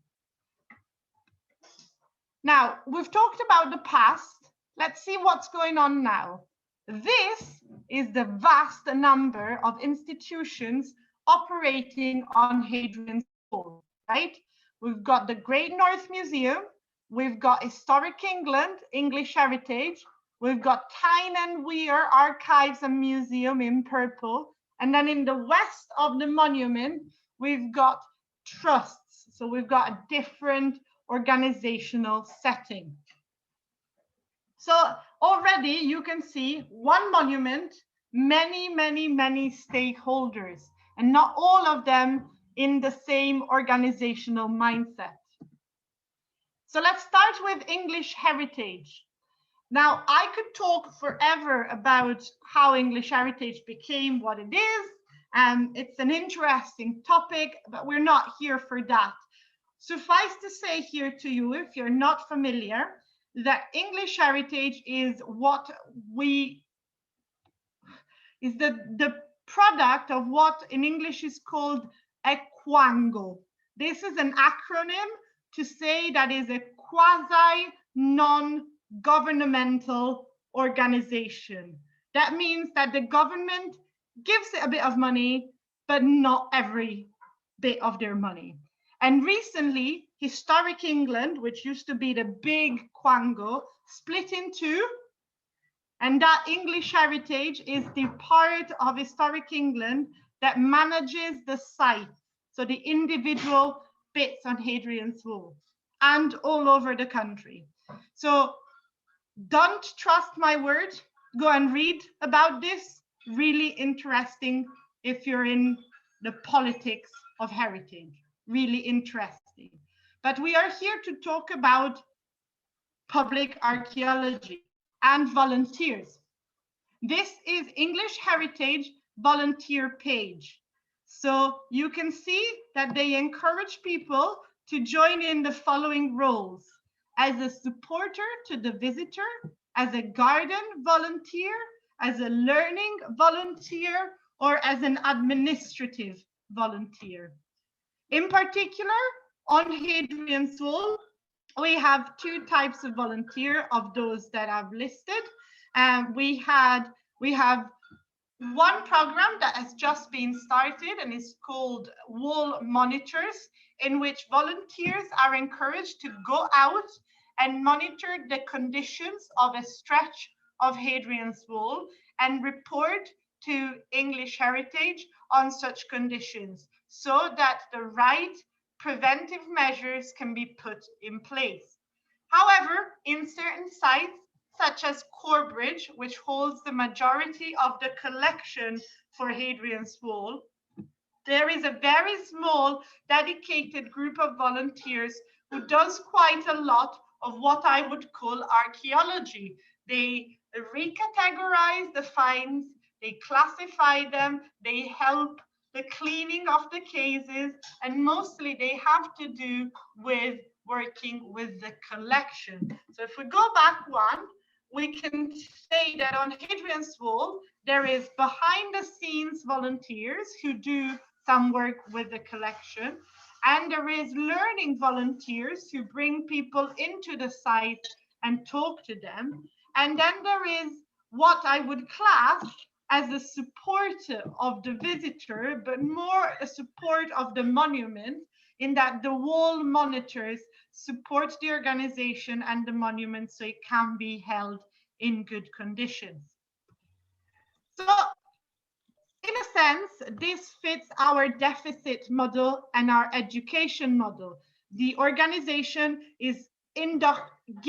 Now, we've talked about the past. Let's see what's going on now. This is the vast number of institutions operating on Hadrian's Wall, right? We've got the Great North Museum, we've got Historic England, English Heritage, we've got Tyne and Weir Archives and Museum in purple, and then in the west of the monument, we've got trusts. So we've got a different organizational setting. So already you can see one monument, many stakeholders, and not all of them in the same organizational mindset. So let's start with English heritage. Now, I could talk forever about how English heritage became what it is. It's an interesting topic, but we're not here for that. Suffice to say here to you, if you're not familiar, that English heritage is the product of what in English is called a quango. This is an acronym to say that is a quasi non-governmental organization. That means that the government gives it a bit of money, but not every bit of their money. And recently, Historic England, which used to be the big quango, split in two. And that English heritage is the part of Historic England that manages the site. So the individual bits on Hadrian's Wall and all over the country. So don't trust my word. Go and read about this. Really interesting if you're in the politics of heritage. Really interesting. But we are here to talk about public archaeology and volunteers. This is English Heritage volunteer page. So you can see that they encourage people to join in the following roles: as a supporter to the visitor, as a garden volunteer, as a learning volunteer, or as an administrative volunteer. In particular, on Hadrian's Wall, we have two types of volunteer of those that I've listed. We have one program that has just been started and is called Wall Monitors, in which volunteers are encouraged to go out and monitor the conditions of a stretch of Hadrian's Wall and report to English Heritage on such conditions, so that the right preventive measures can be put in place. However, in certain sites, such as Corbridge, which holds the majority of the collection for Hadrian's Wall, there is a very small dedicated group of volunteers who does quite a lot of what I would call archaeology. They recategorize the finds, they classify them, they help the cleaning of the cases, and mostly they have to do with working with the collection. So if we go back one, we can say that on Hadrian's Wall, there is behind the scenes volunteers who do some work with the collection, and there is learning volunteers who bring people into the site and talk to them. And then there is what I would class as a supporter of the visitor, but more a support of the monument, in that the wall monitors support the organization and the monument so it can be held in good conditions. So in a sense, this fits our deficit model and our education model. The organization is inducting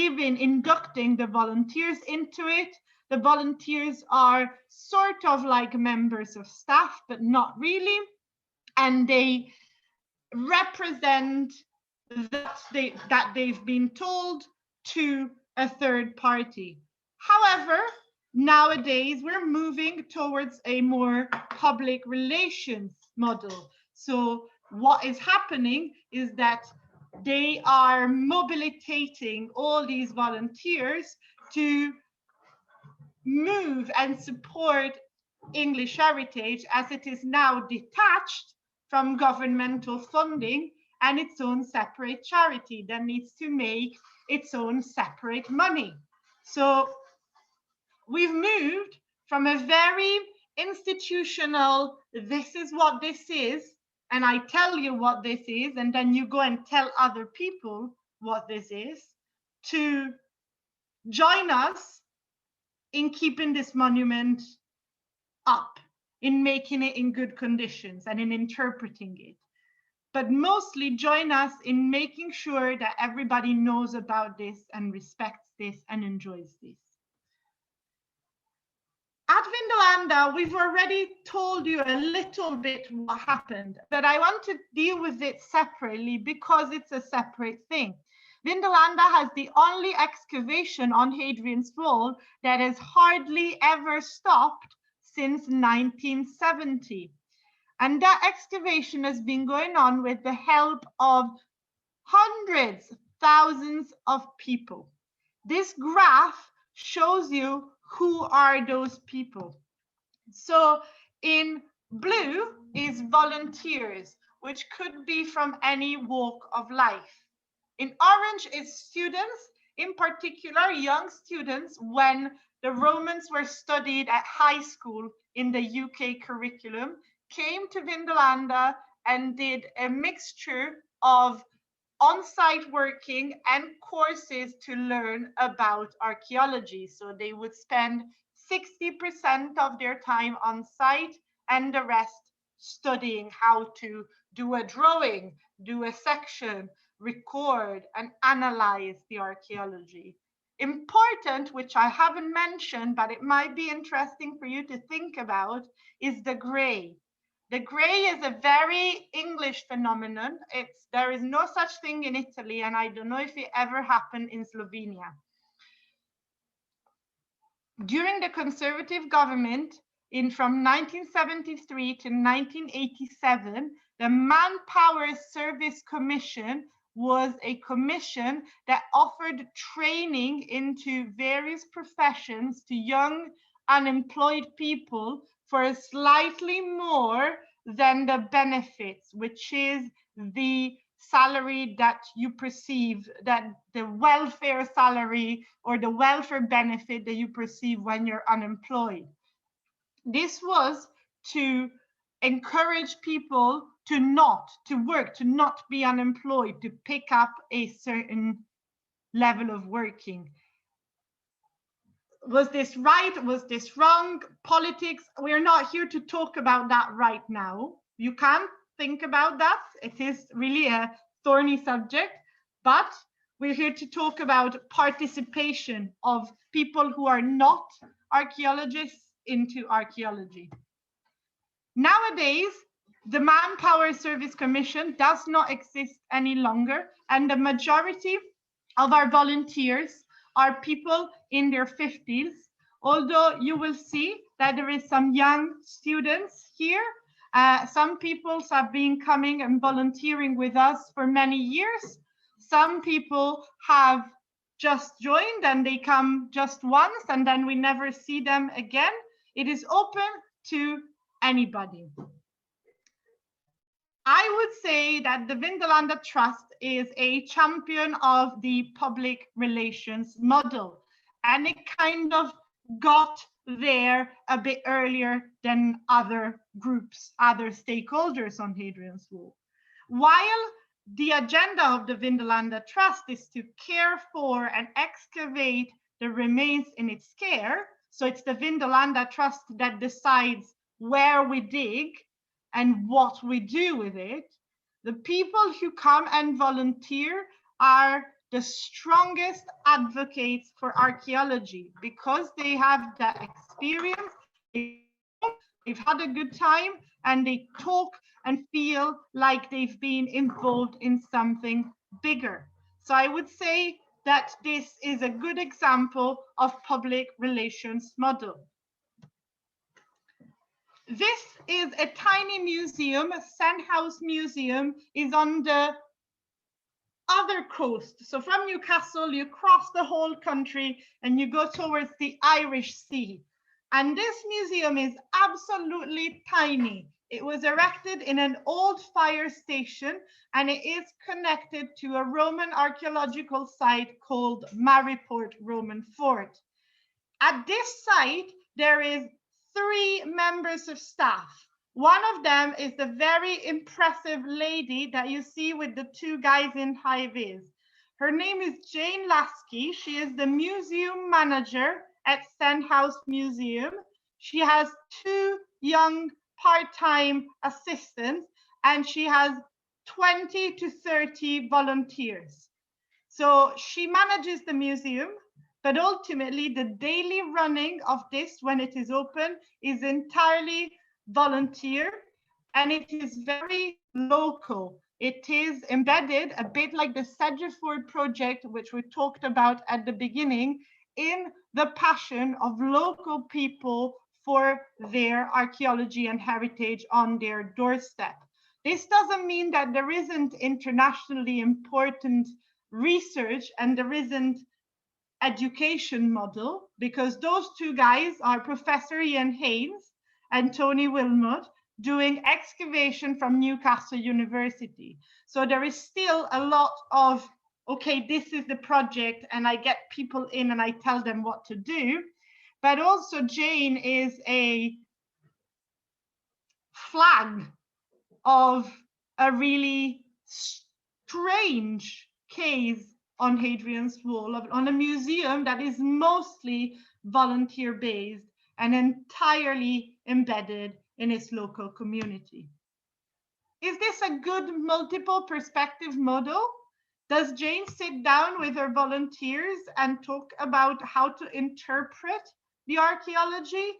the volunteers into it. The volunteers are sort of like members of staff, but not really. And they represent that they've been told to a third party. However, nowadays we're moving towards a more public relations model. So what is happening is that they are mobilitating all these volunteers to move and support English heritage, as it is now detached from governmental funding and its own separate charity that needs to make its own separate money. So we've moved from a very institutional, this is what this is, and I tell you what this is, and then you go and tell other people what this is, to join us in keeping this monument up, in making it in good conditions and in interpreting it. But mostly join us in making sure that everybody knows about this and respects this and enjoys this. At Vindolanda, we've already told you a little bit what happened, but I want to deal with it separately because it's a separate thing. Vindolanda has the only excavation on Hadrian's Wall that has hardly ever stopped since 1970. And that excavation has been going on with the help of hundreds, thousands of people. This graph shows you who are those people. So in blue is volunteers, which could be from any walk of life. In orange is students, in particular young students, when the Romans were studied at high school in the UK curriculum, came to Vindolanda and did a mixture of on-site working and courses to learn about archaeology. So they would spend 60% of their time on site and the rest studying how to do a drawing, do a section, record and analyze the archaeology. Important, which I haven't mentioned, but it might be interesting for you to think about, is the grey. The grey is a very English phenomenon. There is no such thing in Italy, and I don't know if it ever happened in Slovenia. During the Conservative government, from 1973 to 1987, the Manpower Service Commission was a commission that offered training into various professions to young unemployed people for slightly more than the benefits, which is the salary that you perceive, that the welfare salary or the welfare benefit that you perceive when you're unemployed. This was to encourage people to work, to not be unemployed, to pick up a certain level of working. Was this right? Was this wrong? Politics, we're not here to talk about that right now. You can think about that. It is really a thorny subject, but we're here to talk about participation of people who are not archaeologists into archaeology. Nowadays, the Manpower Service Commission does not exist any longer, and the majority of our volunteers are people in their 50s, although you will see that there is some young students here. Some people have been coming and volunteering with us for many years. Some people have just joined and they come just once and then we never see them again. It is open to anybody. I would say that the Vindolanda Trust is a champion of the public relations model, and it kind of got there a bit earlier than other groups, other stakeholders on Hadrian's Wall. While the agenda of the Vindolanda Trust is to care for and excavate the remains in its care, so it's the Vindolanda Trust that decides where we dig and what we do with it, the people who come and volunteer are the strongest advocates for archaeology because they have that experience, they've had a good time, and they talk and feel like they've been involved in something bigger. So I would say that this is a good example of public relations model. This is a tiny museum. Sandhouse Museum is on the other coast. So from Newcastle, you cross the whole country and you go towards the Irish Sea. And this museum is absolutely tiny. It was erected in an old fire station and it is connected to a Roman archaeological site called Maryport Roman Fort. At this site, there is 3 members of staff. One of them is the very impressive lady that you see with the 2 guys in high vis. Her name is Jane Lasky. She is the museum manager at Sandhouse Museum. She has 2 young part-time assistants and she has 20 to 30 volunteers. So she manages the museum, but ultimately the daily running of this when it is open is entirely volunteer and it is very local. It is embedded a bit like the Sedgeford project, which we talked about at the beginning, in the passion of local people for their archaeology and heritage on their doorstep. This doesn't mean that there isn't internationally important research and there isn't education model, because those 2 guys are Professor Ian Haynes and Tony Wilmot doing excavation from Newcastle University. So there is still a lot of, okay, this is the project and I get people in and I tell them what to do. But also Jane is a flag of a really strange case on Hadrian's Wall, on a museum that is mostly volunteer-based and entirely embedded in its local community. Is this a good multiple perspective model? Does Jane sit down with her volunteers and talk about how to interpret the archaeology?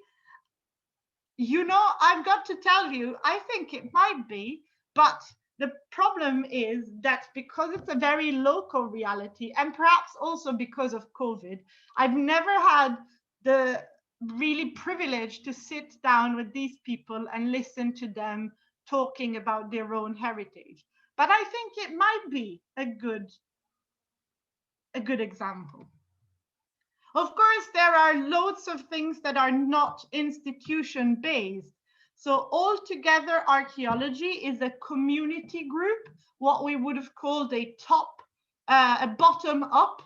You know, I've got to tell you, I think it might be, but the problem is that because it's a very local reality, and perhaps also because of COVID, I've never had the really privilege to sit down with these people and listen to them talking about their own heritage. But I think it might be a good example. Of course, there are loads of things that are not institution-based. So altogether, archaeology is a community group, what we would have called a bottom-up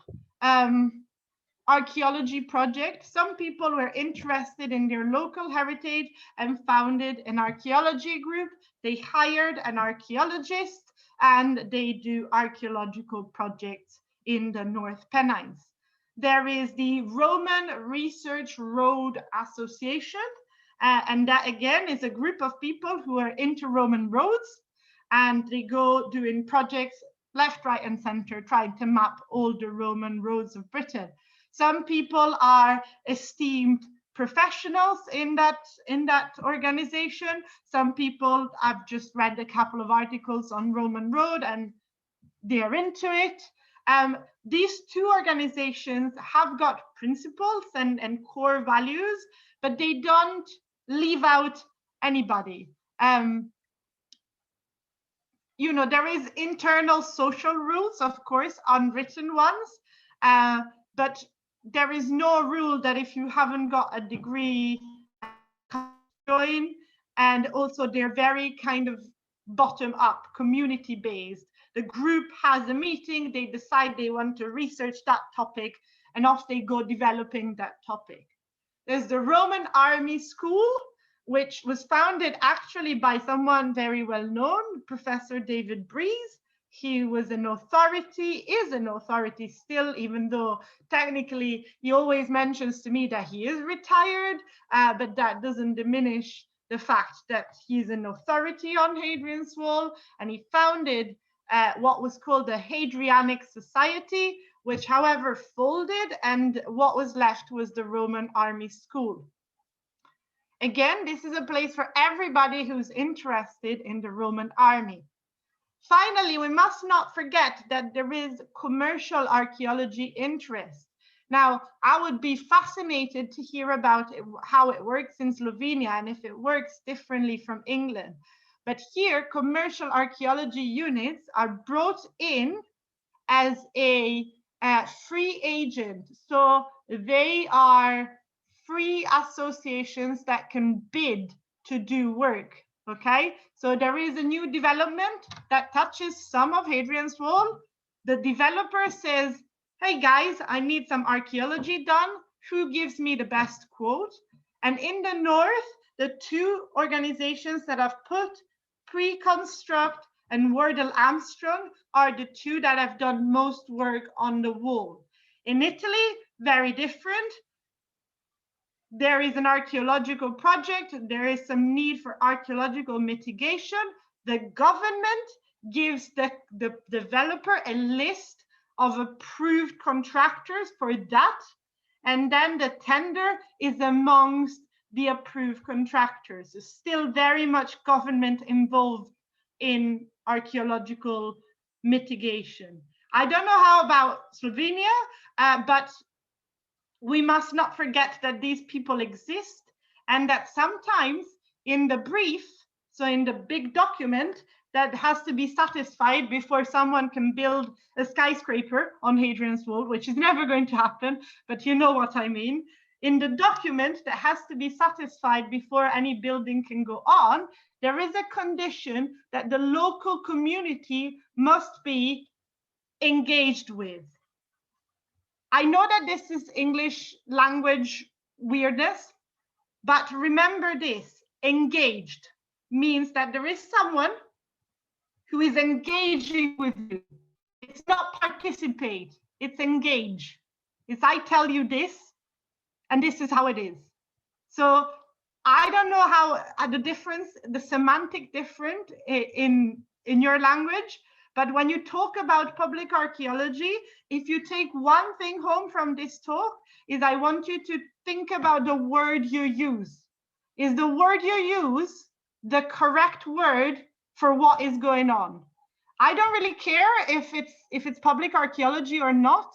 archaeology project. Some people were interested in their local heritage and founded an archaeology group. They hired an archaeologist and they do archaeological projects in the North Pennines. There is the Roman Research Road Association, and that again is a group of people who are into Roman roads, and they go doing projects left, right, and center, trying to map all the Roman roads of Britain. Some people are esteemed professionals in that organization. Some people, I've just read a couple of articles on Roman road and they're into it. these two organizations have got principles and core values, but they don't leave out anybody. You know, there is internal social rules, of course, unwritten ones, but there is no rule that if you haven't got a degree, join. And also they're very kind of bottom up, community based. The group has a meeting, they decide they want to research that topic, and off they go developing that topic. There's the Roman Army School, which was founded actually by someone very well known, Professor David Breeze. He was an authority, is an authority still, even though technically he always mentions to me that he is retired, but that doesn't diminish the fact that he's an authority on Hadrian's Wall, and he founded what was called the Hadrianic Society, which however folded, and what was left was the Roman Army School. Again, this is a place for everybody who's interested in the Roman army. Finally, we must not forget that there is commercial archaeology interest. Now, I would be fascinated to hear about how it works in Slovenia and if it works differently from England. But here, commercial archaeology units are brought in as a free agent. So they are free associations that can bid to do work. Okay, so there is a new development that touches some of Hadrian's Wall. The developer says, hey guys, I need some archaeology done. Who gives me the best quote? And in the north, the two organizations that have put Pre-Construct and Wordle Armstrong are the two that have done most work on the wall. In Italy, very different. There is an archaeological project. There is some need for archaeological mitigation. The government gives the developer a list of approved contractors for that. And then the tender is amongst the approved contractors. There's still very much government involved in archaeological mitigation. I don't know how about Slovenia, but we must not forget that these people exist, and that sometimes in the brief, so in the big document that has to be satisfied before someone can build a skyscraper on Hadrian's Wall, which is never going to happen, but you know what I mean. In the document that has to be satisfied before any building can go on, there is a condition that the local community must be engaged with. I know that this is English language weirdness, but remember this, engaged means that there is someone who is engaging with you. It's not participate, it's engage. It's I tell you this, and this is how it is. So I don't know how the difference, the semantic difference in your language, but when you talk about public archaeology, if you take one thing home from this talk, is I want you to think about the word you use. Is the word you use the correct word for what is going on? I don't really care if it's public archaeology or not.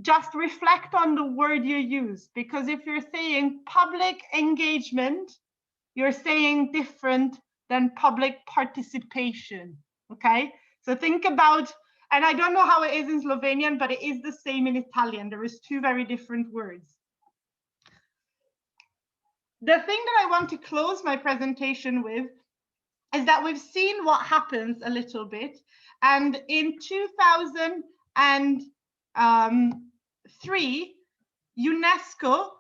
Just reflect on the word you use, because if you're saying public engagement, you're saying different than public participation, okay? So think about, and I don't know how it is in Slovenian, but it is the same in Italian. There is two very different words. The thing that I want to close my presentation with is that we've seen what happens a little bit. And in 2003, UNESCO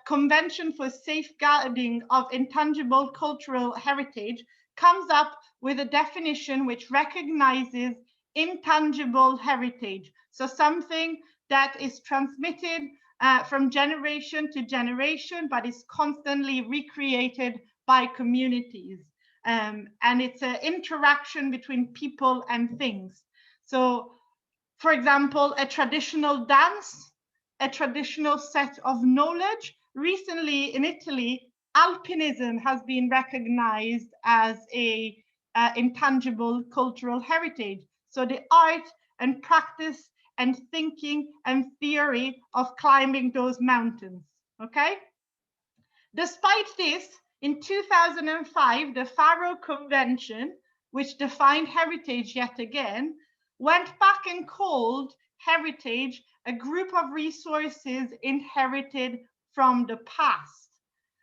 Convention for Safeguarding of Intangible Cultural Heritage comes up with a definition which recognizes intangible heritage. So something that is transmitted from generation to generation, but is constantly recreated by communities. And it's an interaction between people and things. So, for example, a traditional dance, a traditional set of knowledge. Recently in Italy, alpinism has been recognized as a intangible cultural heritage. So the art and practice and thinking and theory of climbing those mountains, okay? Despite this, in 2005, the Faro Convention, which defined heritage yet again, went back and called heritage a group of resources inherited from the past.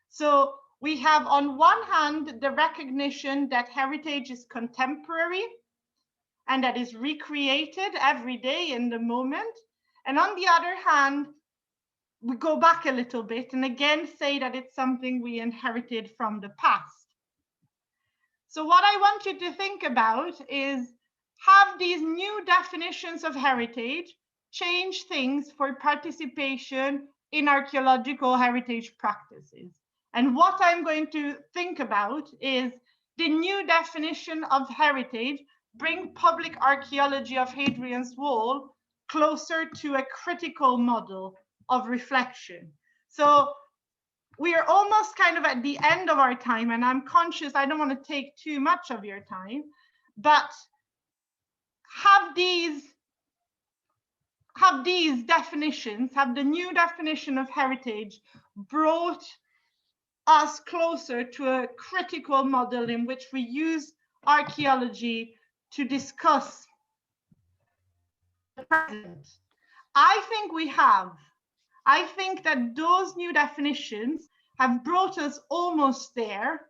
So we have on one hand the recognition that heritage is contemporary and that is recreated every day in the moment. And on the other hand, we go back a little bit and again say that it's something we inherited from the past. So what I want you to think about is, have these new definitions of heritage change things for participation in archaeological heritage practices? And what I'm going to think about is the new definition of heritage bring public archaeology of Hadrian's Wall closer to a critical model of reflection. So we are almost kind of at the end of our time, and I'm conscious I don't want to take too much of your time, but have these definitions, have the new definition of heritage brought us closer to a critical model in which we use archaeology to discuss the present? I think we have. I think that those new definitions have brought us almost there,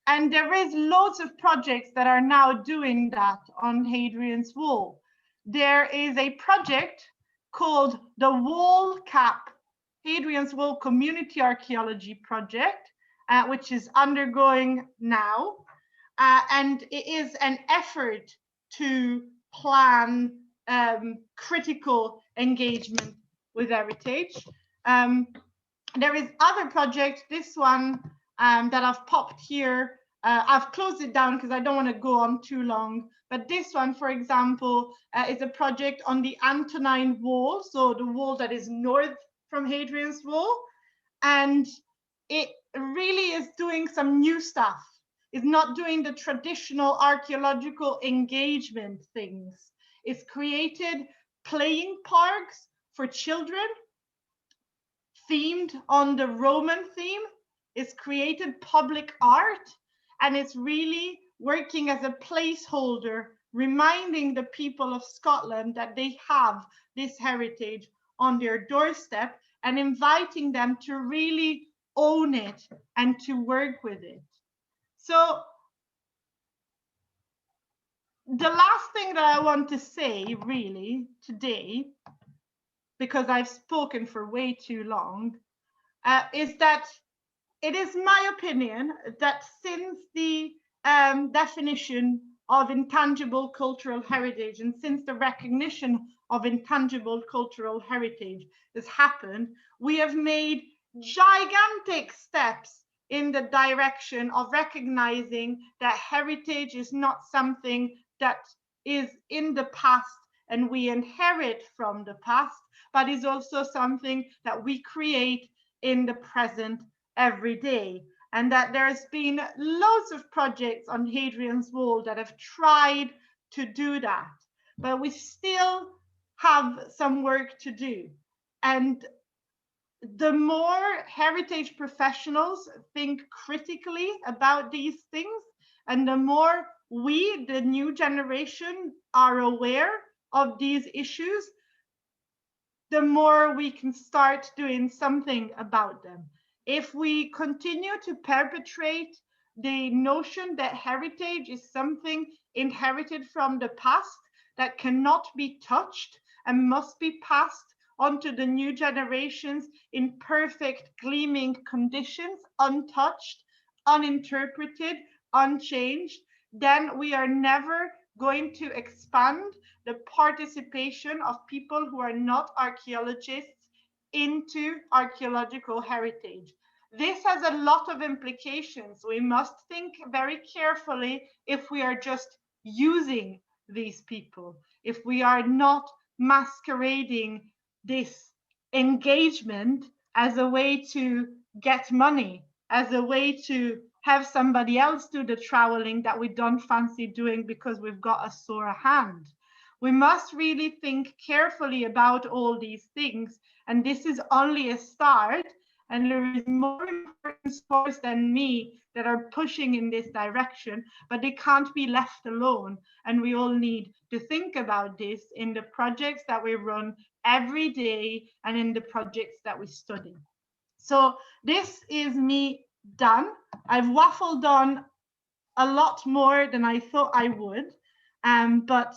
and there is loads of projects that are now doing that on Hadrian's Wall. There is a project called the Wall Cap Hadrian's Wall Community Archaeology Project, which is undergoing now, and it is an effort to plan critical engagement with heritage. There is other projects, this one that I've popped here. I've closed it down because I don't want to go on too long, but this one, for example, is a project on the Antonine Wall, so the wall that is north from Hadrian's Wall, and it really is doing some new stuff. It's not doing the traditional archaeological engagement things. It's created playing parks for children themed on the Roman theme. It's created public art, and it's really working as a placeholder, reminding the people of Scotland that they have this heritage on their doorstep and inviting them to really own it and to work with it. So the last thing that I want to say really today, because I've spoken for way too long, is that it is my opinion that since the definition of intangible cultural heritage and since the recognition of intangible cultural heritage has happened, we have made gigantic steps in the direction of recognizing that heritage is not something that is in the past and we inherit from the past, but is also something that we create in the present every day. And that there's been loads of projects on Hadrian's Wall that have tried to do that, but we still have some work to do. And the more heritage professionals think critically about these things, and the more we, the new generation, are aware of these issues, the more we can start doing something about them. If we continue to perpetrate the notion that heritage is something inherited from the past that cannot be touched and must be passed onto the new generations in perfect gleaming conditions, untouched, uninterpreted, unchanged, then we are never going to expand the participation of people who are not archaeologists into archaeological heritage. This has a lot of implications. We must think very carefully if we are just using these people, if we are not masquerading this engagement as a way to get money, as a way to have somebody else do the troweling that we don't fancy doing because we've got a sore hand. We must really think carefully about all these things. And this is only a start. And there is more important scholars than me that are pushing in this direction, but they can't be left alone. And we all need to think about this in the projects that we run every day and in the projects that we study. So this is me done. I've waffled on a lot more than I thought I would, but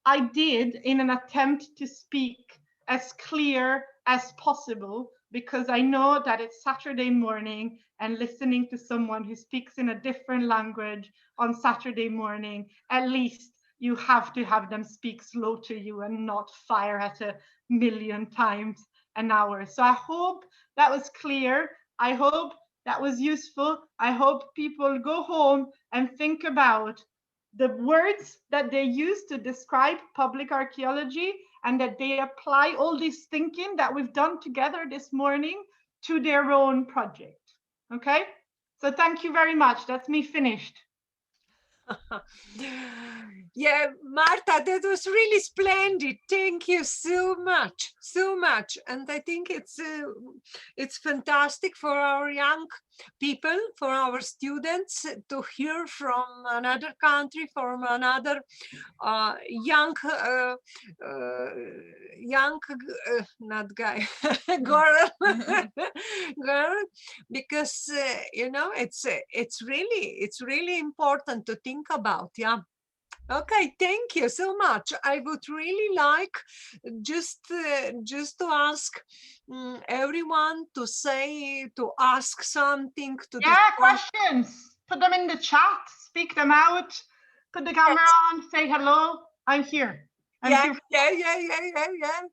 I did in an attempt to speak as clear as possible, because I know that it's Saturday morning, and listening to someone who speaks in a different language on Saturday morning, at least you have to have them speak slow to you and not fire at 1,000,000 times an hour. So I hope that was clear. I hope that was useful. I hope people go home and think about the words that they use to describe public archaeology, and that they apply all this thinking that we've done together this morning to their own project. Okay? So thank you very much. That's me finished. Yeah, Marta, that was really splendid. Thank you so much, so much. And I think it's fantastic for our young people, for our students, to hear from another country, from another not guy, girl, girl, because you know, it's really important to think about. Yeah. Okay, thank you so much. I would really like just to ask everyone to ask something to questions. Put them in the chat, speak them out, put the camera on, say hello. I'm here. Yeah.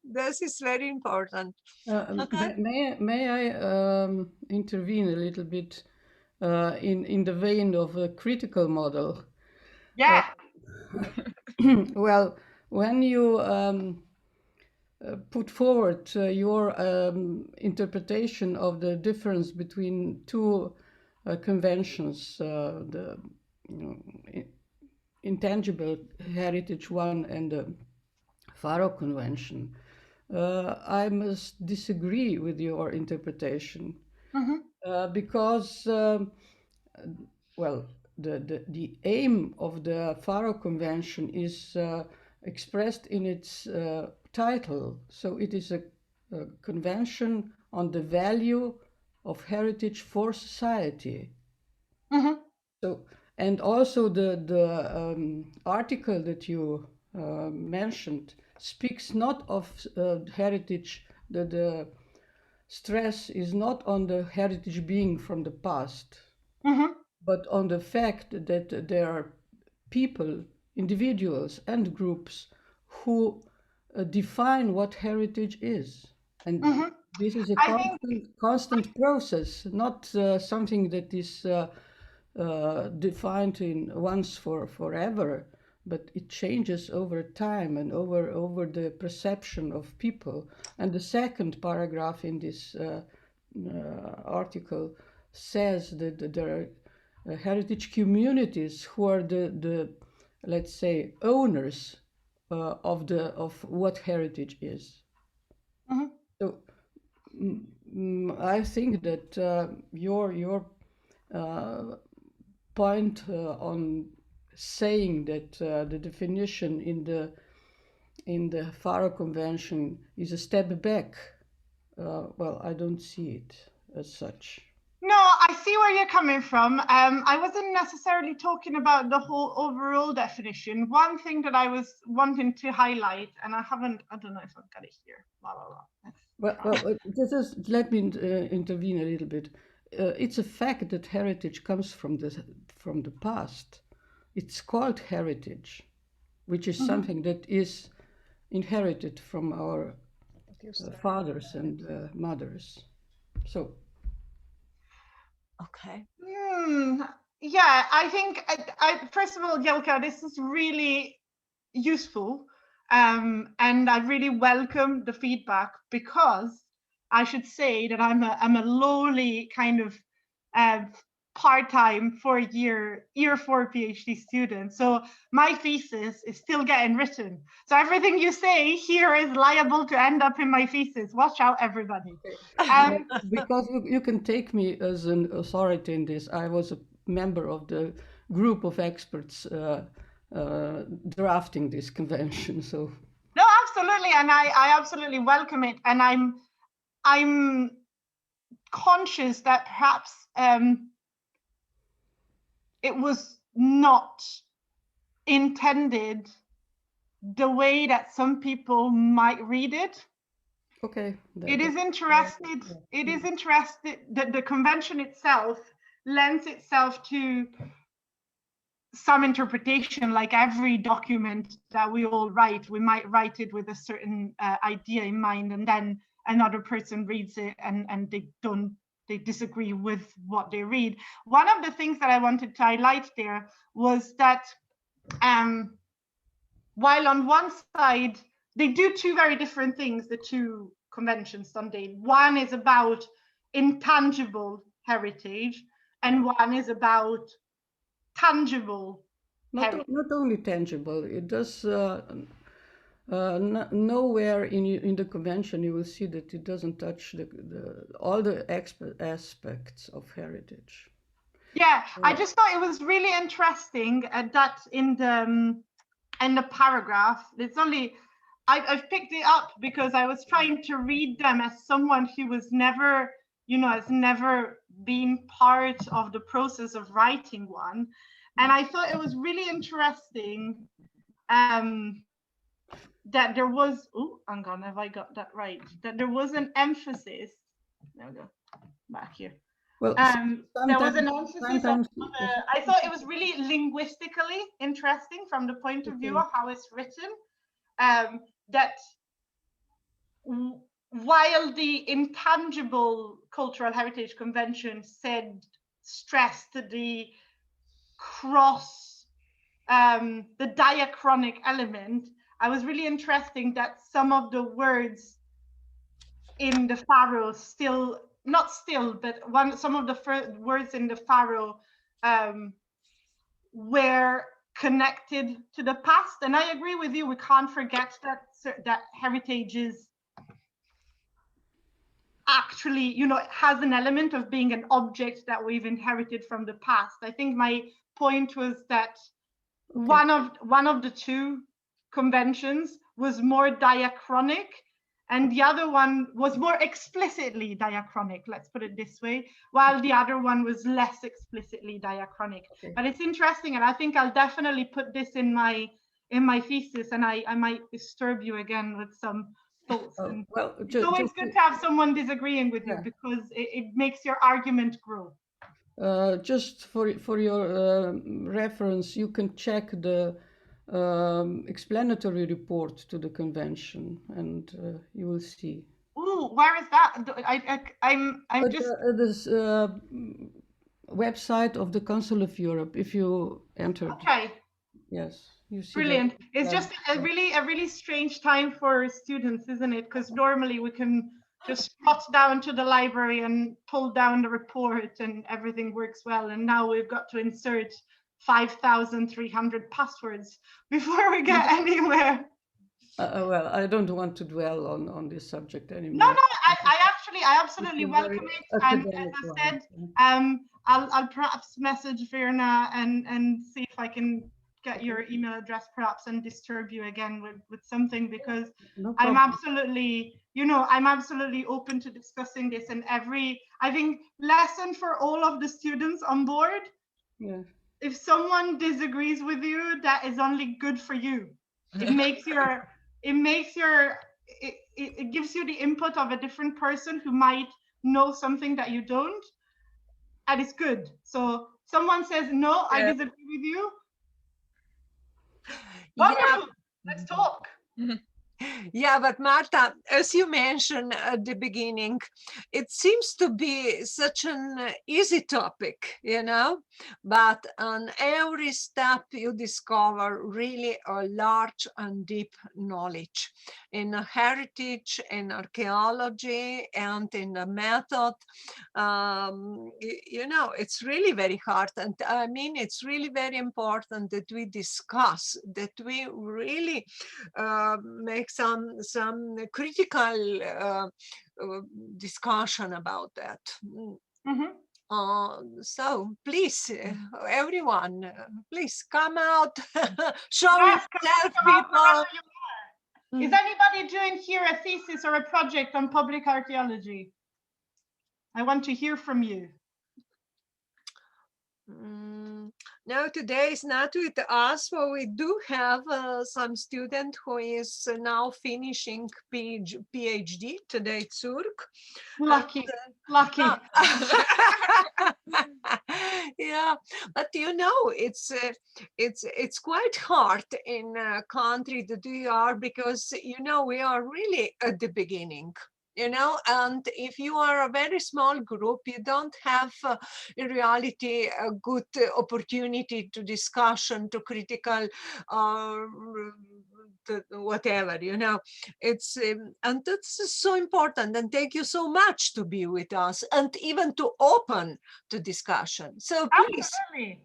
This is very important. Okay. May I intervene a little bit in the vein of a critical model? Yeah. Well, when you put forward your interpretation of the difference between two conventions, the intangible heritage one and the Faro Convention, I must disagree with your interpretation. Because, well, the aim of the Faro Convention is expressed in its title. So it is a convention on the value of heritage for society. So, and also the article that you mentioned speaks not of heritage, that the stress is not on the heritage being from the past, but on the fact that there are people, individuals and groups who define what heritage is. And this is a constant process, not something that is defined in once for forever, but it changes over time and over the perception of people. And the second paragraph in this article says that there are heritage communities who are the let's say owners of what heritage is. So I think that your point on saying that the definition in the Faro Convention is a step back, well, I don't see it as such. No, I see where you're coming from. I wasn't necessarily talking about the whole overall definition. One thing that I was wanting to highlight, and I don't know if I've got it here. Well, let me intervene a little bit. It's a fact that heritage comes from the past. It's called heritage, which is something that is inherited from our fathers and mothers. So. Okay. Yeah, I think, first of all, Jelka, this is really useful. And I really welcome the feedback, because I should say that I'm a lowly kind of part-time for year 4 PhD student. So my thesis is still getting written. So everything you say here is liable to end up in my thesis. Watch out, everybody. Because you can take me as an authority in this. I was a member of the group of experts drafting this convention. So no, absolutely, and I absolutely welcome it. And I'm conscious that perhaps it was not intended the way that some people might read it. okay. It is interested. It is interested that the convention itself lends itself to some interpretation. Like every document that we all write, we might write it with a certain idea in mind, and then another person reads it and they disagree with what they read. One of the things that I wanted to highlight there was that while on one side they do two very different things, the two conventions, don't they? One is about intangible heritage, and one is about tangible heritage. Not only tangible, it does nowhere in the convention you will see that it doesn't touch all the aspects of heritage. Yeah, I just thought it was really interesting that in the paragraph, it's only I've picked it up because I was trying to read them as someone who was never, has never been part of the process of writing one, and I thought it was really interesting that there was, hang on, have I got that right? That there was an emphasis. There we go, back here. Well, there was an emphasis on I thought it was really linguistically interesting from the point of view of how it's written, that while the Intangible Cultural Heritage Convention stressed the the diachronic element, I was really interesting that some of the words in the Pharaoh some of the words in the Pharaoh were connected to the past. And I agree with you, we can't forget that heritage is actually, it has an element of being an object that we've inherited from the past. I think my point was that one of the two conventions was more diachronic, and the other one was more explicitly diachronic, let's put it this way, while the other one was less explicitly diachronic. Okay. But it's interesting, and I think I'll definitely put this in my thesis, and I might disturb you again with some thoughts. Well, it's always good to have someone disagreeing with you, because it makes your argument grow. Just for your reference, you can check the explanatory report to the convention, and you will see. Ooh, where is that? I'm just this website of the Council of Europe. If you enter. Okay. Yes, you see. Brilliant. It's just a really strange time for students, isn't it? Because normally we can just trot down to the library and pull down the report and everything works well. And now we've got to insert 5,300 passwords before we get anywhere. Well, I don't want to dwell on this subject anymore. No, I absolutely welcome it. And as I said, I'll perhaps message Verna and see if I can get your email address perhaps and disturb you again with something, because I'm absolutely, I'm absolutely open to discussing this, and I think lesson for all of the students on board. Yeah. If someone disagrees with you, that is only good for you. It gives you the input of a different person who might know something that you don't, and it's good. So someone says, no, I disagree with you. Wonderful. Let's talk. Yeah, but Marta, as you mentioned at the beginning, it seems to be such an easy topic, but on every step you discover really a large and deep knowledge in heritage, in archaeology, and in the method. It's really very hard. And I mean, it's really very important that we discuss, that we really make some critical discussion about that. So please, everyone, please come out, show yourself, people. Is anybody doing here a thesis or a project on public archaeology? I want to hear from you. No, today is not with us, but we do have some student who is now finishing PhD today at Zurich. Lucky. Yeah, but it's quite hard in a country that we are, because we are really at the beginning. And if you are a very small group, you don't have in reality a good opportunity to discussion, to critical whatever, it's and that's so important. And thank you so much to be with us and even to open the discussion. So please. Absolutely.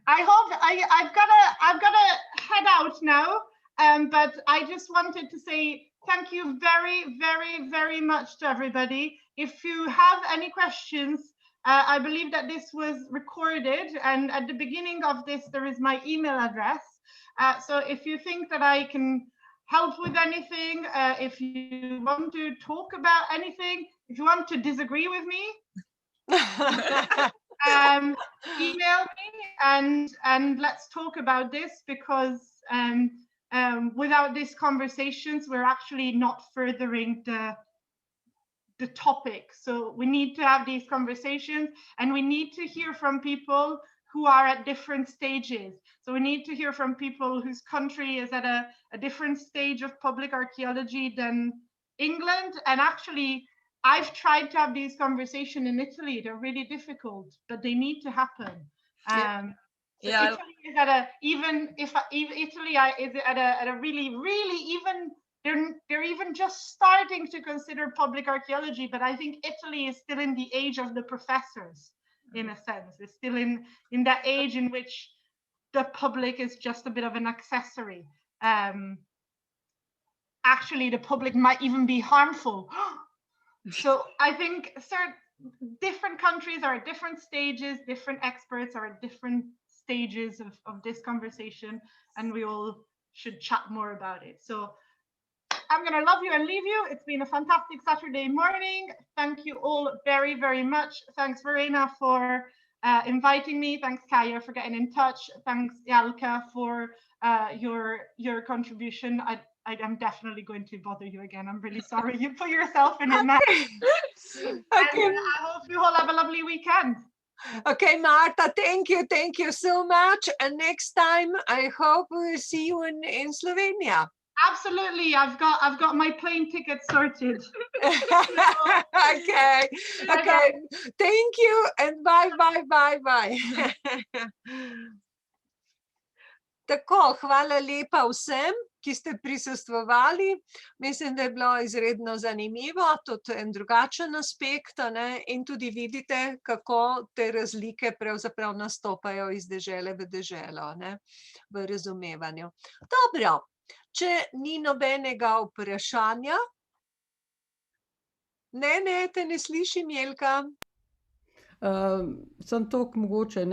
I hope I've got to head out now, but I just wanted to say thank you very, very, very much to everybody. If you have any questions, I believe that this was recorded, and at the beginning of this there is my email address. So if you think that I can help with anything, if you want to talk about anything, if you want to disagree with me, email me and let's talk about this, because without these conversations, we're actually not furthering the topic. So we need to have these conversations, and we need to hear from people who are at different stages. So we need to hear from people whose country is at a different stage of public archaeology than England. And actually, I've tried to have these conversations in Italy. They're really difficult, but they need to happen. So Italy is at Italy is at a really, really even, they're even just starting to consider public archaeology, but I think Italy is still in the age of the professors, in a sense. It's still in that age in which the public is just a bit of an accessory. Actually, the public might even be harmful. So I think different countries are at different stages, different experts are at different stages of this conversation, and we all should chat more about it. So I'm going to love you and leave you. It's been a fantastic Saturday morning. Thank you all very, very much. Thanks, Verena, for inviting me. Thanks, Kaya, for getting in touch. Thanks, Jalka, for your contribution. I'm definitely going to bother you again. I'm really sorry. You put yourself in it now. Okay. I hope you all have a lovely weekend. Okay, Marta, thank you so much. And next time, I hope we'll see you in Slovenia. Absolutely, I've got my plane ticket sorted. Okay. Thank you, and bye. Tako, hvala lepa vsem, ki ste prisostvovali. Mislim, da je bilo izredno zanimivo, tudi en drugačen aspekt, in tudi vidite, kako te razlike pravzaprav nastopajo iz dežele v deželo, v razumevanju. Dobro, če ni nobenega vprašanja. Ne, te ne slišim, Jelka. Sem toliko mogoče,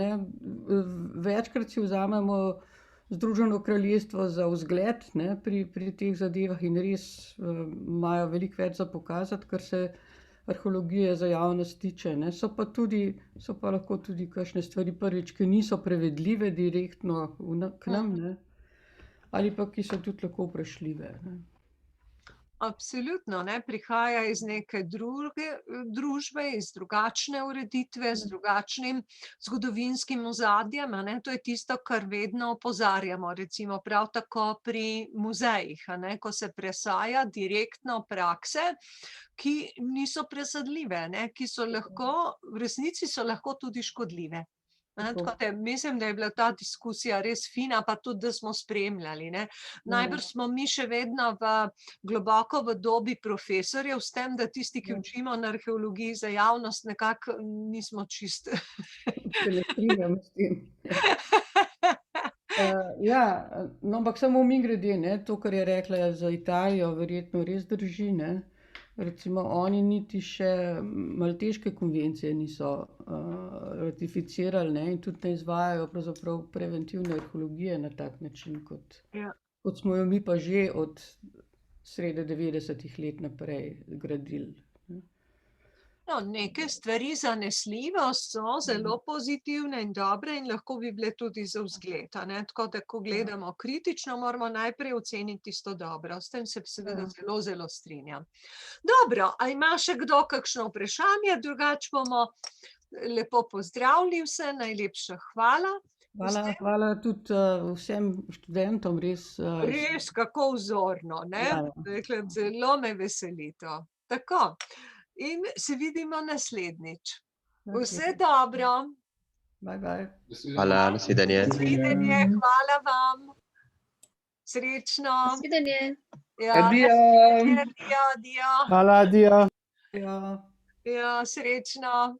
večkrat si vzamemo Združeno kraljestvo za vzgled pri teh zadevah in res imajo veliko več za pokazati, kar se arheologije za javnost tiče. So pa lahko tudi kakšne stvari prvič, ki niso prevedljive direktno k nam, ali pa ki so tudi lahko vprašljive. Absolutno, ne, prihaja iz neke družbe, iz drugačne ureditve, z drugačnim zgodovinskim ozadjem, a ne, to je tisto, kar vedno opozarjamo, recimo prav tako pri muzejih, a ne, ko se presaja direktno prakse, ki niso presadljive, ne, ki so lahko, v resnici so lahko tudi škodljive. Tako da mislim, da je bila ta diskusija res fina, pa tudi, da smo spremljali, ne. Najbrž smo mi še vedno globoko v dobi profesorjev, s tem, da tisti, ki učimo na arheologiji za javnost, nekako nismo čist. Se ne strinjam s tem. Ja, no, ampak samo mimogrede, ne, to, kar je rekla za Italijo, verjetno res drži, ne. Recimo, oni niti še Malteške konvencije niso ratificirali, ne, in tudi ne izvajajo pravzaprav preventivne arheologije na tak način, kot smo jo mi pa že od srede 90-ih let naprej gradili. No, neke stvari zanesljivo so zelo pozitivne in dobre in lahko bi bile tudi za vzgled, a ne, tako da, ko gledamo kritično, moramo najprej oceniti tisto dobro, s tem se seveda zelo, zelo strinjam. Dobro, a ima še kdo kakšno vprašanje, drugače bomo lepo pozdravili vse, najlepša hvala. Hvala tudi vsem študentom, res. Res, kako vzorno, ne, rekla, zelo me veseli to. Tako. In se vidimo naslednjič. Vse dobro. Bye. Hvala, nasvidenje. Nasvidenje, hvala vam. Srečno. Nasvidenje. Adio. Hvala, adio. Ja, srečno.